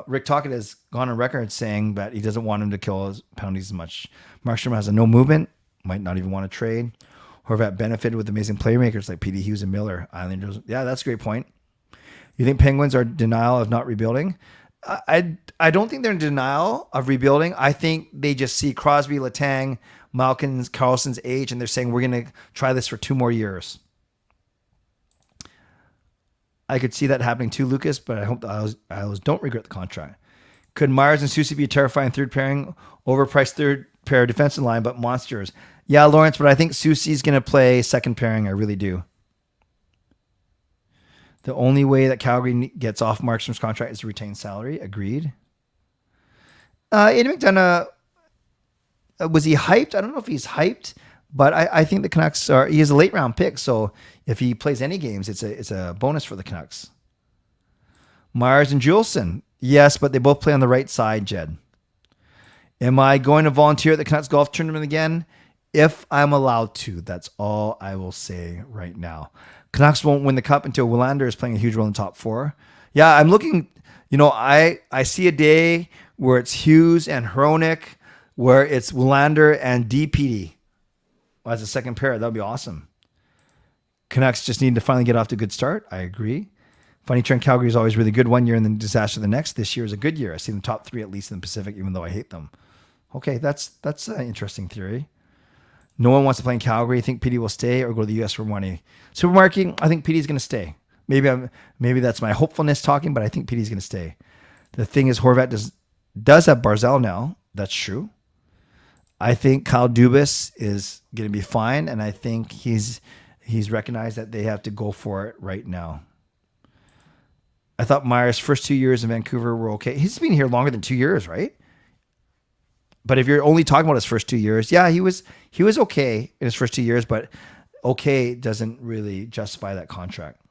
Rick Tocchet has gone on record saying that he doesn't want him to kill his penalties as much. Markstrom has a no movement, might not even want to trade. Horvat benefited with amazing playmakers like PD Hughes and Miller. Islanders, yeah, that's a great point. You think Penguins are in denial of not rebuilding? I don't think they're in denial of rebuilding. I think they just see Crosby, Letang, Malkin's, Carlson's age, and they're saying we're going to try this for 2 more years. I could see that happening too, Lucas, but I hope the Isles don't regret the contract. Could Myers and Susie be a terrifying third pairing, overpriced third pair defensive line, but monsters? Yeah, Lawrence, but I think Susie's going to play second pairing. I really do. The only way that Calgary gets off Markstrom's contract is to retain salary. Agreed. Aidan McDonough, was he hyped? I don't know if he's hyped, but I think the Canucks he is a late round pick. So if he plays any games, it's a bonus for the Canucks. Myers and Juleson. Yes, but they both play on the right side, Jed. Am I going to volunteer at the Canucks golf tournament again? If I'm allowed to, that's all I will say right now. Canucks won't win the cup until Bovenlander is playing a huge role in the top 4. Yeah, I'm looking, I see a day where it's Hughes and Hronik, where it's Bovenlander and DPD as a second pair. That would be awesome. Canucks just need to finally get off to a good start. I agree. Funny trend, Calgary is always really good one year and then disaster the next. This year is a good year. I see them top 3 at least in the Pacific, even though I hate them. Okay, that's an interesting theory. No one wants to play in Calgary. I think PD will stay or go to the U.S. for money. Supermarket, I think PD is going to stay. Maybe that's my hopefulness talking, but I think PD is going to stay. The thing is, Horvat does have Barzal now. That's true. I think Kyle Dubas is going to be fine, and I think he's recognized that they have to go for it right now. I thought Myers' first 2 years in Vancouver were okay. He's been here longer than 2 years, right? But if you're only talking about his first 2 years, yeah, he was okay in his first 2 years, but okay doesn't really justify that contract.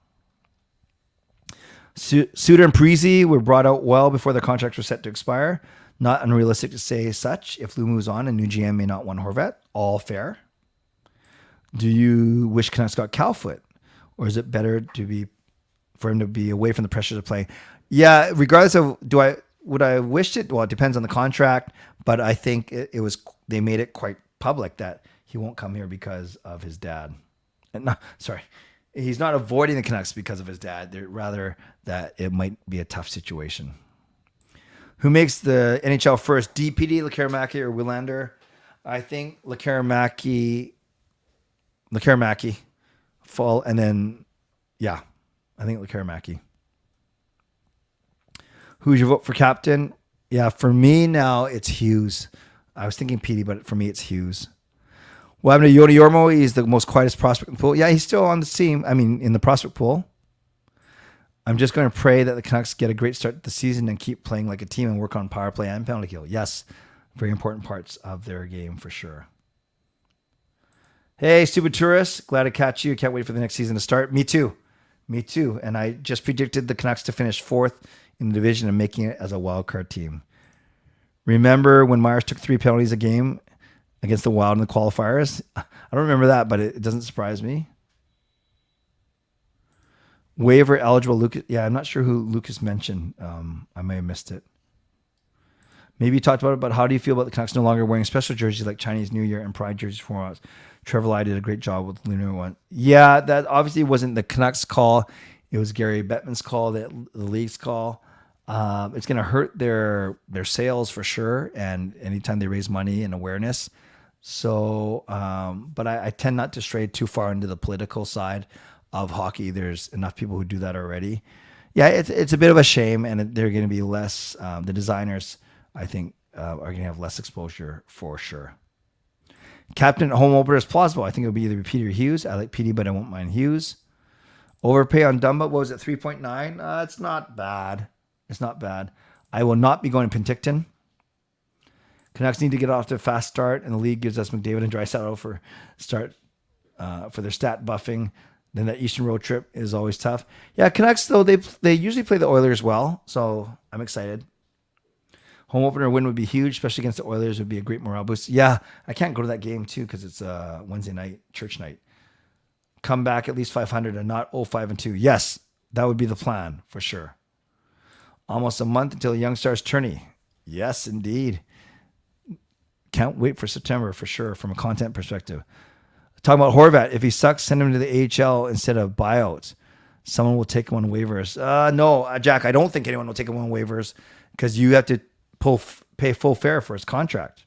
Suter and Parisi were brought out well before their contracts were set to expire. Not unrealistic to say such. If Lou moves on, a new GM may not want Horvat. All fair. Do you wish Canucks got Calfoot? Or is it better for him to be away from the pressures of playing? Yeah, regardless of would I wished it? Well, it depends on the contract, but I think they made it quite public that he won't come here because of his dad. No, sorry. He's not avoiding the Canucks because of his dad. They're rather that it might be a tough situation. Who makes the NHL first? DPD, Lekaramaki, or Willander? I think Lekaramaki fall, and then, yeah, I think Lekaramaki. Who's your vote for captain? Yeah, for me now, it's Hughes. I was thinking Petey, but for me, it's Hughes. What happened to Yoni Yormo? He's the most quietest prospect in the pool. Yeah, he's still on the team. I mean, in the prospect pool. I'm just going to pray that the Canucks get a great start to the season and keep playing like a team and work on power play and penalty kill. Yes, very important parts of their game for sure. Hey, stupid tourist. Glad to catch you. Can't wait for the next season to start. Me too. And I just predicted the Canucks to finish 4th in the division and making it as a wild card team. Remember when Myers took 3 penalties a game against the Wild in the qualifiers? I don't remember that, but it doesn't surprise me. Waiver eligible Lucas. Yeah, I'm not sure who Lucas mentioned. I may have missed it. Maybe you talked about it, but how do you feel about the Canucks no longer wearing special jerseys like Chinese New Year and Pride jerseys for us? Trevor Lai did a great job with the new one. Yeah, that obviously wasn't the Canucks call. It was Gary Bettman's call, the league's call. It's going to hurt their sales for sure, and anytime they raise money and awareness. So, but I tend not to stray too far into the political side of hockey. There's enough people who do that already. Yeah, it's a bit of a shame, and they're going to be less. The designers, I think, are going to have less exposure for sure. Captain at home opener is plausible. I think it'll be either Petey or Hughes. I like Petey, but I won't mind Hughes. Overpay on Dumba, what was it, 3.9? It's not bad. It's not bad. I will not be going to Penticton. Canucks need to get off to a fast start, and the league gives us McDavid and Draisaitl for their stat buffing. Then that Eastern road trip is always tough. Yeah, Canucks, though, they usually play the Oilers well, so I'm excited. Home opener win would be huge, especially against the Oilers. It would be a great morale boost. Yeah, I can't go to that game, too, because it's a Wednesday night, church night. Come back at least 500 and not 0-5-2. Yes, that would be the plan, for sure. Almost a month until Young Stars tourney. Yes, indeed. Can't wait for September, for sure, from a content perspective. Talking about Horvat, if he sucks, send him to the AHL instead of buyouts. Someone will take him on waivers. No, Jack, I don't think anyone will take him on waivers because you have to pay full fare for his contract.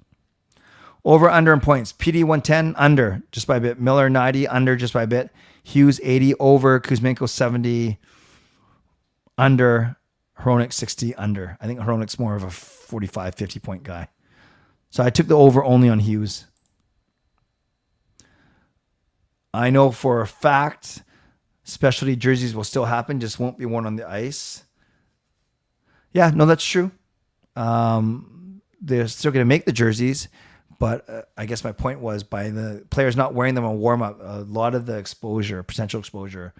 Over, under in points. PD 110, under, just by a bit. Miller 90, under, just by a bit. Hughes 80, over. Kuzmenko 70, under. Hronik 60, under. I think Hronik's more of a 45, 50 point guy. So I took the over only on Hughes. I know for a fact specialty jerseys will still happen, just won't be worn on the ice. Yeah, no, that's true. They're still going to make the jerseys, but I guess my point was by the players not wearing them on warm-up, a lot of the potential exposure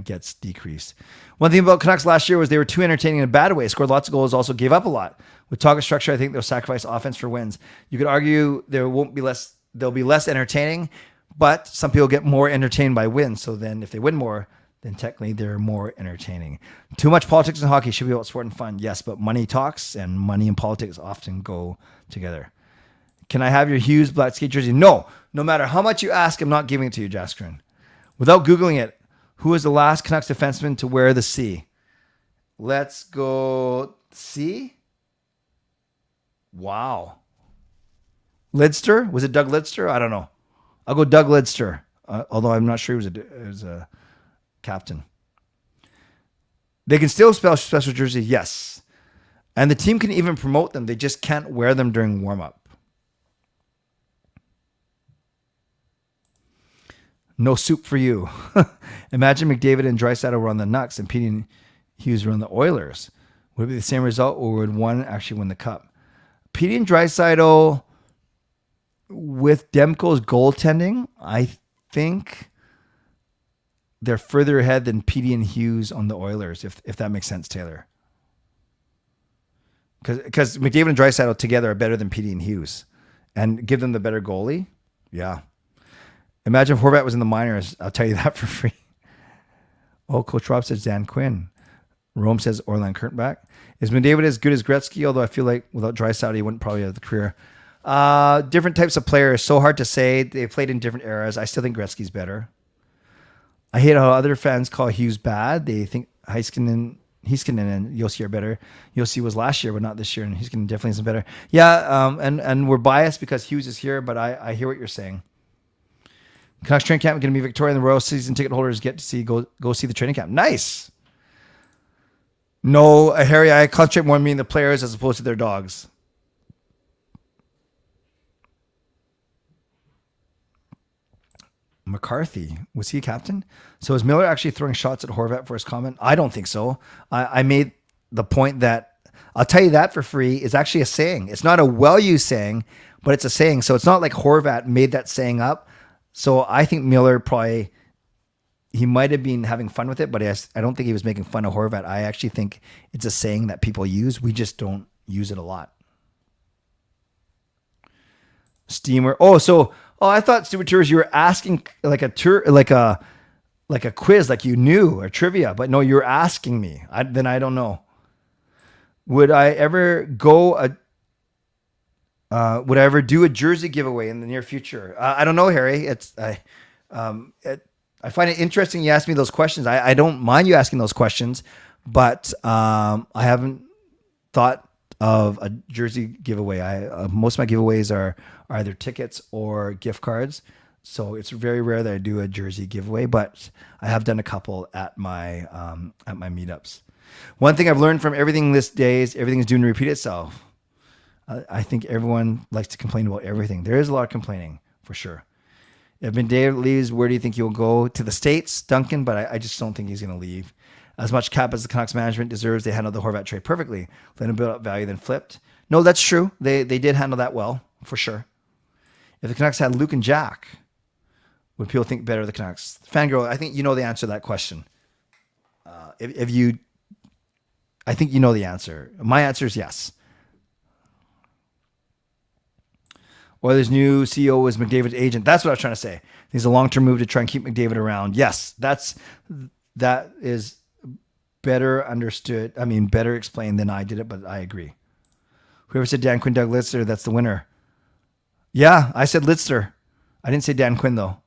gets decreased. One thing about Canucks last year was they were too entertaining in a bad way. Scored lots of goals, also gave up a lot. With target structure, I think they'll sacrifice offense for wins. You could argue they'll be less entertaining, but some people get more entertained by wins. So then if they win more, then technically they're more entertaining. Too much politics in hockey should be about sport and fun. Yes, but money talks, and money and politics often go together. Can I have your Hughes black skate jersey? No matter how much you ask, I'm not giving it to you, Jaskrin. Without Googling it, who was the last Canucks defenseman to wear the C? Let's go C. Wow. Lidster? Was it Doug Lidster? I don't know. I'll go Doug Lidster, although I'm not sure he was a captain. They can still spell special jersey, yes. And the team can even promote them. They just can't wear them during warm-up. No soup for you. Imagine McDavid and Draisaitl were on the Canucks and Petey and Hughes were on the Oilers. Would it be the same result, or would one actually win the cup? Petey and Draisaitl, with Demko's goaltending, I think they're further ahead than Petey and Hughes on the Oilers, if that makes sense, Taylor. Because McDavid and Draisaitl together are better than Petey and Hughes. And give them the better goalie? Yeah. Imagine if Horvat was in the minors. I'll tell you that for free. Oh, Coach Rob says Dan Quinn. Rome says Orland Kurtback. Is McDavid as good as Gretzky? Although I feel like without Draisaitl, he wouldn't probably have the career. Different types of players. So hard to say. They played in different eras. I still think Gretzky's better. I hate how other fans call Hughes bad. They think Heiskanen and Yossi are better. Yossi was last year, but not this year, and Heiskanen definitely isn't better. Yeah, and we're biased because Hughes is here, but I hear what you're saying. Canucks training camp going to be Victoria, and the Royal season ticket holders get to see go see the training camp. Nice. No, Harry, I concentrate more on meeting the players as opposed to their dogs. McCarthy, was he a captain? So is Miller actually throwing shots at Horvat for his comment? I don't think so. I made the point that, I'll tell you that for free, is actually a saying. It's not a well-used saying, but it's a saying. So it's not like Horvat made that saying up. So I think Miller probably, he might have been having fun with it, but I don't think he was making fun of Horvat. I actually think it's a saying that people use. We just don't use it a lot. Steamer. Oh, I thought, Stupid Tours, you were asking like a quiz, like you knew, or trivia, but no, you're asking me. Then I don't know. Would I ever do a jersey giveaway in the near future? I don't know, Harry. I find it interesting you ask me those questions. I don't mind you asking those questions, but I haven't thought of a jersey giveaway. Most of my giveaways are either tickets or gift cards. So it's very rare that I do a jersey giveaway, but I have done a couple at my meetups. One thing I've learned from everything this day is everything is doomed to repeat itself. I think everyone likes to complain about everything. There is a lot of complaining, for sure. If McDavid leaves, where do you think he'll go? To the States, Duncan, but I just don't think he's going to leave. As much cap as the Canucks management deserves, they handled the Horvat trade perfectly. Let him build up value, then flipped. No, that's true. They did handle that well, for sure. If the Canucks had Luke and Jack, would people think better of the Canucks? Fangirl, I think you know the answer to that question. I think you know the answer. My answer is yes. Oilers' new CEO is McDavid's agent. That's what I was trying to say. He's a long-term move to try and keep McDavid around. Yes, that is better understood. I mean, better explained than I did it, but I agree. Whoever said Dan Quinn, Doug Lister, that's the winner. Yeah, I said Lister. I didn't say Dan Quinn, though.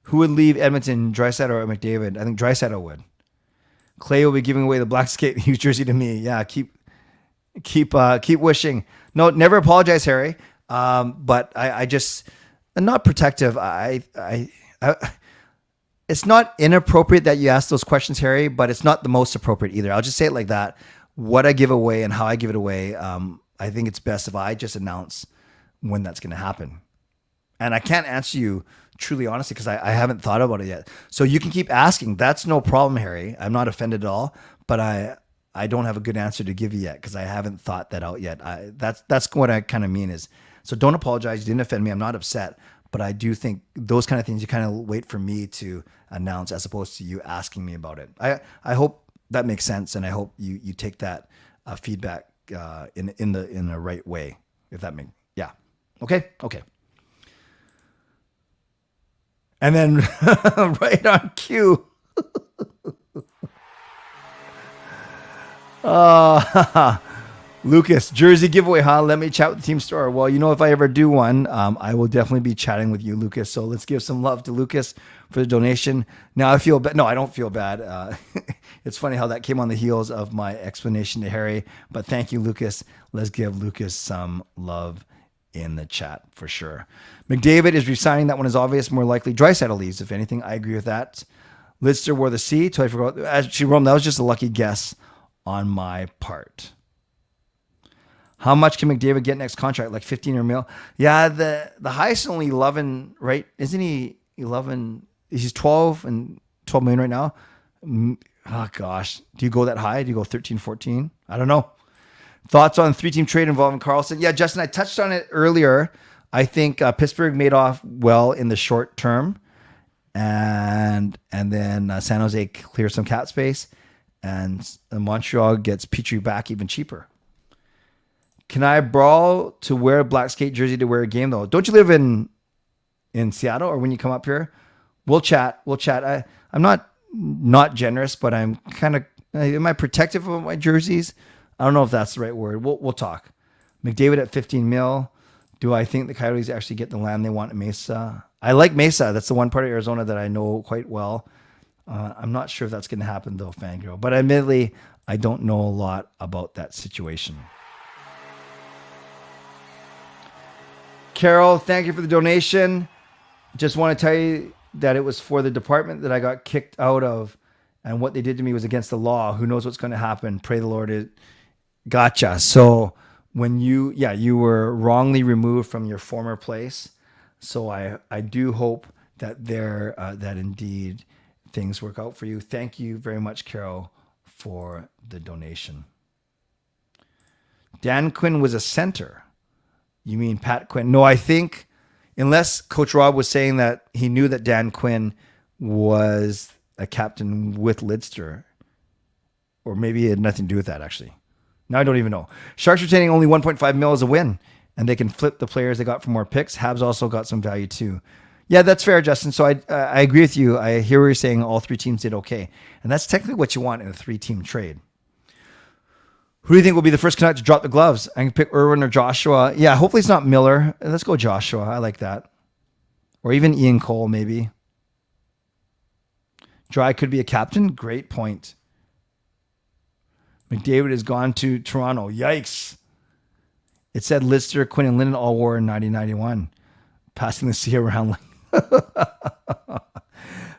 Who would leave Edmonton, Draisaitl or McDavid? I think Draisaitl would. Clay will be giving away the black skate Hughes jersey to me. Yeah, keep wishing. No, never apologize, Harry. But I just, I'm not protective. It's not inappropriate that you ask those questions, Harry, but it's not the most appropriate either. I'll just say it like that. What I give away and how I give it away, I think it's best if I just announce when that's going to happen. And I can't answer you truly honestly because I haven't thought about it yet. So you can keep asking. That's no problem, Harry. I'm not offended at all, but I don't have a good answer to give you yet because I haven't thought that out yet. That's what I kind of mean is, so don't apologize. You didn't offend me. I'm not upset, but I do think those kind of things you kind of wait for me to announce as opposed to you asking me about it. I hope that makes sense, and I hope you take that feedback in the right way. If that makes, yeah, okay. And then right on cue. Lucas, jersey giveaway, huh? Let me chat with the team store. Well, if I ever do one, I will definitely be chatting with you, Lucas. So let's give some love to Lucas for the donation. Now I feel bad. No, I don't feel bad. It's funny how that came on the heels of my explanation to Harry. But thank you, Lucas. Let's give Lucas some love in the chat for sure. McDavid is resigning. That one is obvious. More likely Draisaitl leaves. If anything, I agree with that. Lister wore the C. Totally forgot. Actually, Rome, that was just a lucky guess on my part. How much can McDavid get next contract? Like 15 or mil? Yeah, the highest only 11, right? Isn't he 11. He's 12 million right now. Oh gosh, do you go that high? Do you go 13, 14? I don't know. Thoughts on 3-team trade involving Carlson? Yeah, Justin, I touched on it earlier. I think Pittsburgh made off well in the short term, and then San Jose clears some cap space, and Montreal gets Petrie back even cheaper. Can I brawl to wear a black skate jersey to wear a game though? Don't you live in Seattle, or when you come up here? We'll chat. I'm not generous, but I'm kind of, am I protective of my jerseys? I don't know if that's the right word. We'll talk. McDavid at 15 mil. Do I think the Coyotes actually get the land they want in Mesa? I like Mesa. That's the one part of Arizona that I know quite well. I'm not sure if that's going to happen though, Fangirl. But admittedly, I don't know a lot about that situation. Carol, thank you for the donation. Just want to tell you that it was for the department that I got kicked out of, and what they did to me was against the law. Who knows what's going to happen? Pray the Lord it. Gotcha. So when you were wrongly removed from your former place. So I do hope that that indeed things work out for you. Thank you very much, Carol, for the donation. Dan Quinn was a center. You mean Pat Quinn? No, I think unless Coach Rob was saying that he knew that Dan Quinn was a captain with Lidster, or maybe it had nothing to do with that actually. Now I don't even know. Sharks retaining only 1.5 mil as a win, and they can flip the players they got for more picks. Habs also got some value too. Yeah, that's fair, Justin. So I agree with you. I hear what you're saying. All three teams did okay, and that's technically what you want in a 3-team trade. Who do you think will be the first Canuck to drop the gloves? I can pick Irwin or Joshua. Yeah, hopefully it's not Miller. Let's go Joshua. I like that. Or even Ian Cole, maybe. Dry could be a captain. Great point. McDavid has gone to Toronto. Yikes. It said Lister, Quinn, and Linden all wore in 1991. Passing the sea around.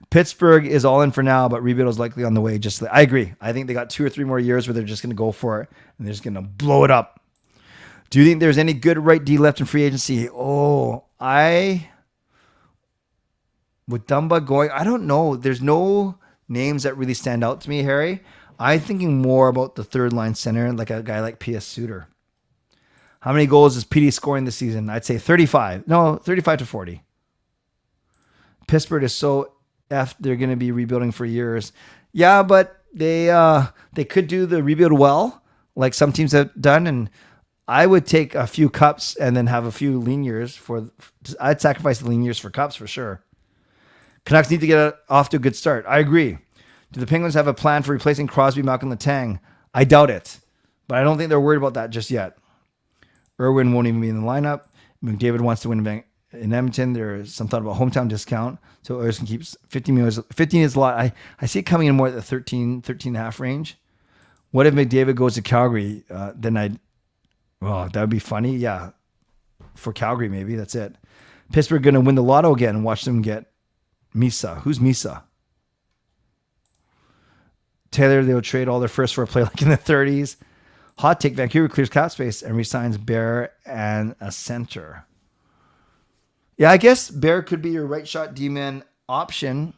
Pittsburgh is all in for now, but rebuild is likely on the way. I agree. I think they got 2 or 3 more years where they're just going to go for it, and they're just going to blow it up. Do you think there's any good right D left in free agency? With Dumba going, I don't know. There's no names that really stand out to me, Harry. I'm thinking more about the third line center, like a guy like P.S. Suter. How many goals is PD scoring this season? I'd say 35. No, 35 to 40. Pittsburgh is so they're going to be rebuilding for years. Yeah, but they could do the rebuild well, like some teams have done, and I would take a few cups and then have a few lean years I'd sacrifice the lean years for cups for sure. Canucks need to get off to a good start. I agree. Do the Penguins have a plan for replacing Crosby, Malcolm, Letang? I doubt it, but I don't think they're worried about that just yet. Irwin won't even be in the lineup. McDavid wants to win in Edmonton. There's some thought about hometown discount, so Oilers can keep 15 million. 15 is a lot. I see it coming in more at the 13 and a half range. What if McDavid goes to Calgary? That would be funny. Yeah, for Calgary maybe. That's it. Pittsburgh going to win the lotto again and watch them get Misa. Who's Misa? Taylor, they'll trade all their first for a play like in the 30s. Hot take, Vancouver clears cap space and resigns Bear and a center. Yeah, I guess Bear could be your right shot D-man option.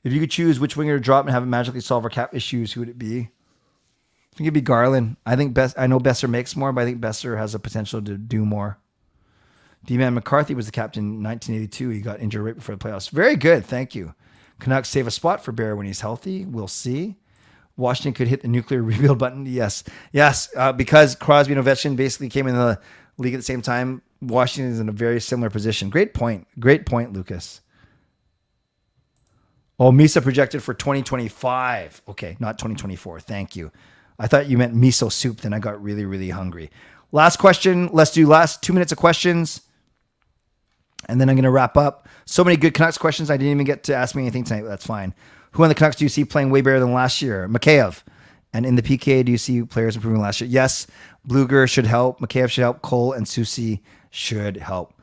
If you could choose which winger to drop and have it magically solve our cap issues, who would it be? I think it'd be Garland. I know Besser makes more, but I think Besser has the potential to do more. D-man McCarthy was the captain in 1982. He got injured right before the playoffs. Very good, thank you. Canucks save a spot for Bear when he's healthy. We'll see. Washington could hit the nuclear rebuild button. Yes. Because Crosby and Ovechkin basically came in the league at the same time. Washington is in a very similar position. Great point, Lucas. Oh, Misa projected for 2025. Okay, not 2024. Thank you. I thought you meant miso soup. Then I got really, really hungry. Last question. Let's do last 2 minutes of questions. And then I'm going to wrap up. So many good Canucks questions. I didn't even get to ask me anything tonight. That's fine. Who on the Canucks do you see playing way better than last year? Mikheyev. And in the PK, do you see players improving last year? Yes. Bluger should help. Mikheyev should help. Cole and Susie should help.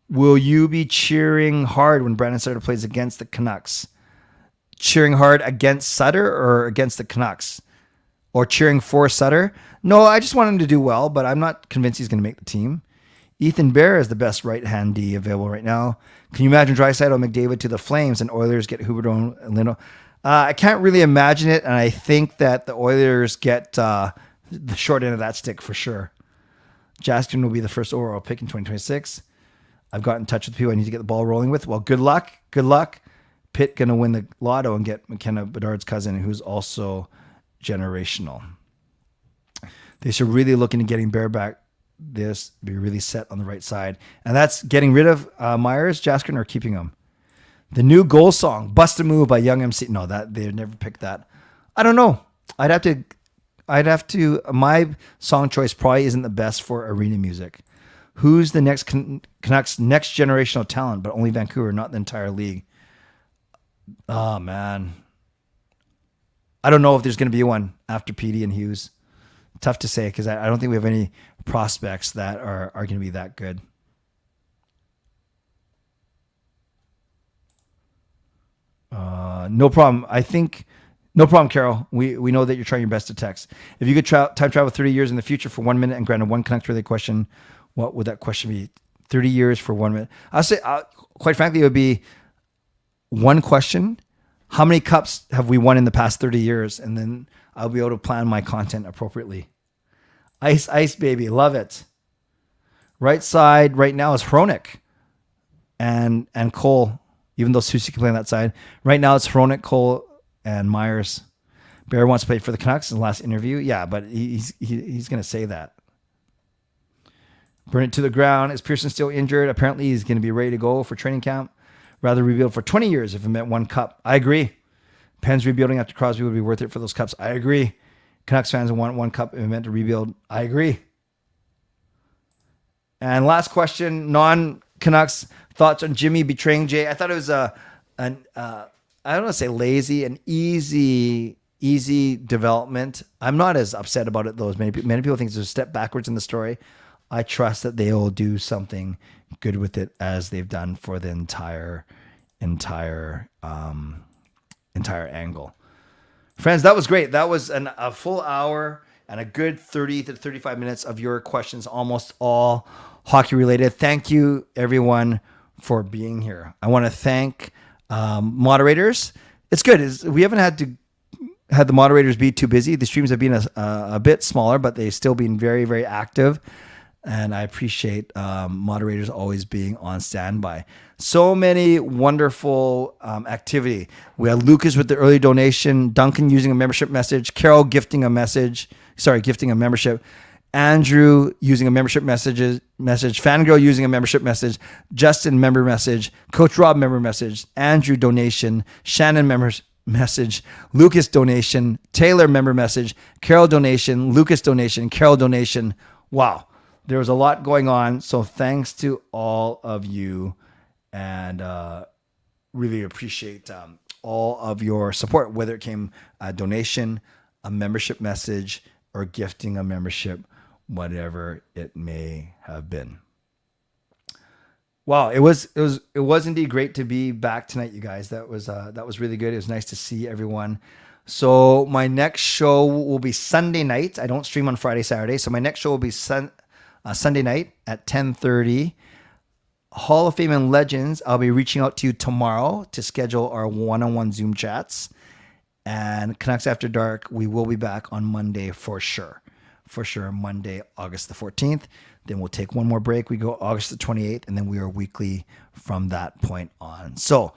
Will you be cheering hard when Brandon Sutter plays against the Canucks? Cheering hard against Sutter or against the Canucks? Or cheering for Sutter? No, I just want him to do well, but I'm not convinced he's going to make the team. Ethan Bear is the best right-hand D available right now. Can you imagine Draisaitl, McDavid to the Flames and Oilers get Huberdeau and Lindholm? I can't really imagine it, and I think that the Oilers get the short end of that stick for sure. Jaskrin will be the first overall pick in 2026. I've got in touch with people I need to get the ball rolling with. Well, good luck. Good luck. Pitt going to win the lotto and get McKenna Bedard's cousin, who's also generational. They should really look into getting Bear back. This be really set on the right side. And that's getting rid of Myers, Jaskrin, or keeping him. The new goal song, Bust a Move by Young MC. No, that they'd never picked that. I don't know. I'd have to, my song choice probably isn't the best for arena music. Who's the next Canucks next generational talent, but only Vancouver, not the entire league? Oh, man. I don't know if there's going to be one after PD and Hughes. Tough to say because I don't think we have any prospects that are going to be that good. No problem. No problem, Carol. We know that you're trying your best to text. If you could time travel 30 years in the future for 1 minute and granted one Canucks related question, what would that question be? 30 years for 1 minute. I'll say, quite frankly, it would be one question. How many cups have we won in the past 30 years? And then I'll be able to plan my content appropriately. Ice, baby. Love it. Right side right now is Hronik and Cole, even though Susie can play on that side. Right now it's Hronik, Cole, and Myers. Bear wants to play for the Canucks in the last interview. Yeah, but he's going to say that. Burn it to the ground. Is Pearson still injured? Apparently he's going to be ready to go for training camp. Rather rebuild for 20 years if it meant one cup. I agree. Penn's rebuilding after Crosby would be worth it for those cups. I agree. Canucks fans want one cup if it meant to rebuild. I agree. And last question, non-Canucks thoughts on Jimmy betraying Jay. I thought it was I don't want to say lazy, an easy development. I'm not as upset about it though as many people think it's a step backwards in the story. I trust that they will do something good with it as they've done for the entire angle. Friends, that was great. That was a full hour and a good 30 to 35 minutes of your questions, almost all hockey related. Thank you, everyone, for being here. I want to thank moderators. It's good. We haven't had the moderators be too busy. The streams have been a bit smaller, but they've still been very, very active. And I appreciate moderators always being on standby. So many wonderful activity. We had Lucas with the early donation, Duncan using a membership message, Carol gifting a membership, Andrew using a membership message, Fangirl using a membership message, Justin member message, Coach Rob member message, Andrew donation, Shannon member message, Lucas donation, Taylor member message, Carol donation, Lucas donation, Carol donation. Wow. There was a lot going on. So thanks to all of you and really appreciate all of your support, whether it came a donation, a membership message, or gifting a membership, whatever it may have been. Wow, it was indeed great to be back tonight, you guys. That was really good. It was nice to see everyone. So my next show will be Sunday night. I don't stream on Friday, Saturday. So my next show will be Sunday night at 10:30. Hall of Fame and Legends. I'll be reaching out to you tomorrow to schedule our one-on-one Zoom chats. And Canucks After Dark, we will be back on Monday for sure. For sure, Monday, August the 14th. Then we'll take one more break. We go August the 28th, and then we are weekly from that point on. So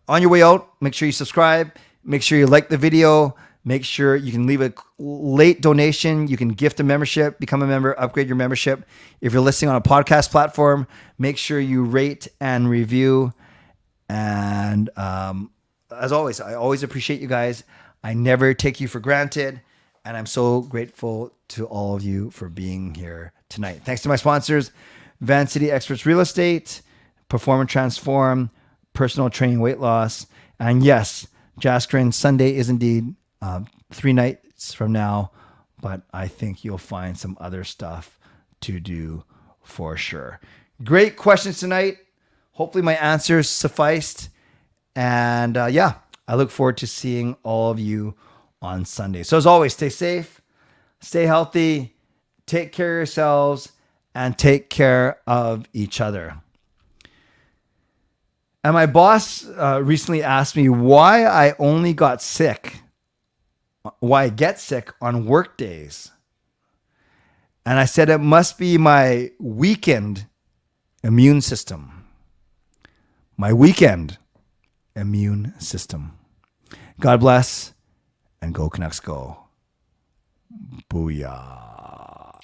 on your way out, make sure you subscribe. Make sure you like the video. Make sure you can leave a late donation. You can gift a membership, become a member, upgrade your membership. If you're listening on a podcast platform, make sure you rate and review. And as always, I always appreciate you guys. I never take you for granted. And I'm so grateful to all of you for being here tonight. Thanks to my sponsors, Van City Experts Real Estate, Perform and Transform, Personal Training Weight Loss. And yes, Jaskrin, Sunday is indeed 3 nights from now, but I think you'll find some other stuff to do for sure. Great questions tonight. Hopefully my answers sufficed. And I look forward to seeing all of you on Sunday. So as always, stay safe, stay healthy, take care of yourselves, and take care of each other. And my boss recently asked me why I only got sick, why I get sick on work days. And I said it must be my weakened immune system. My weakened immune system. God bless, and go Canucks go. Booyah.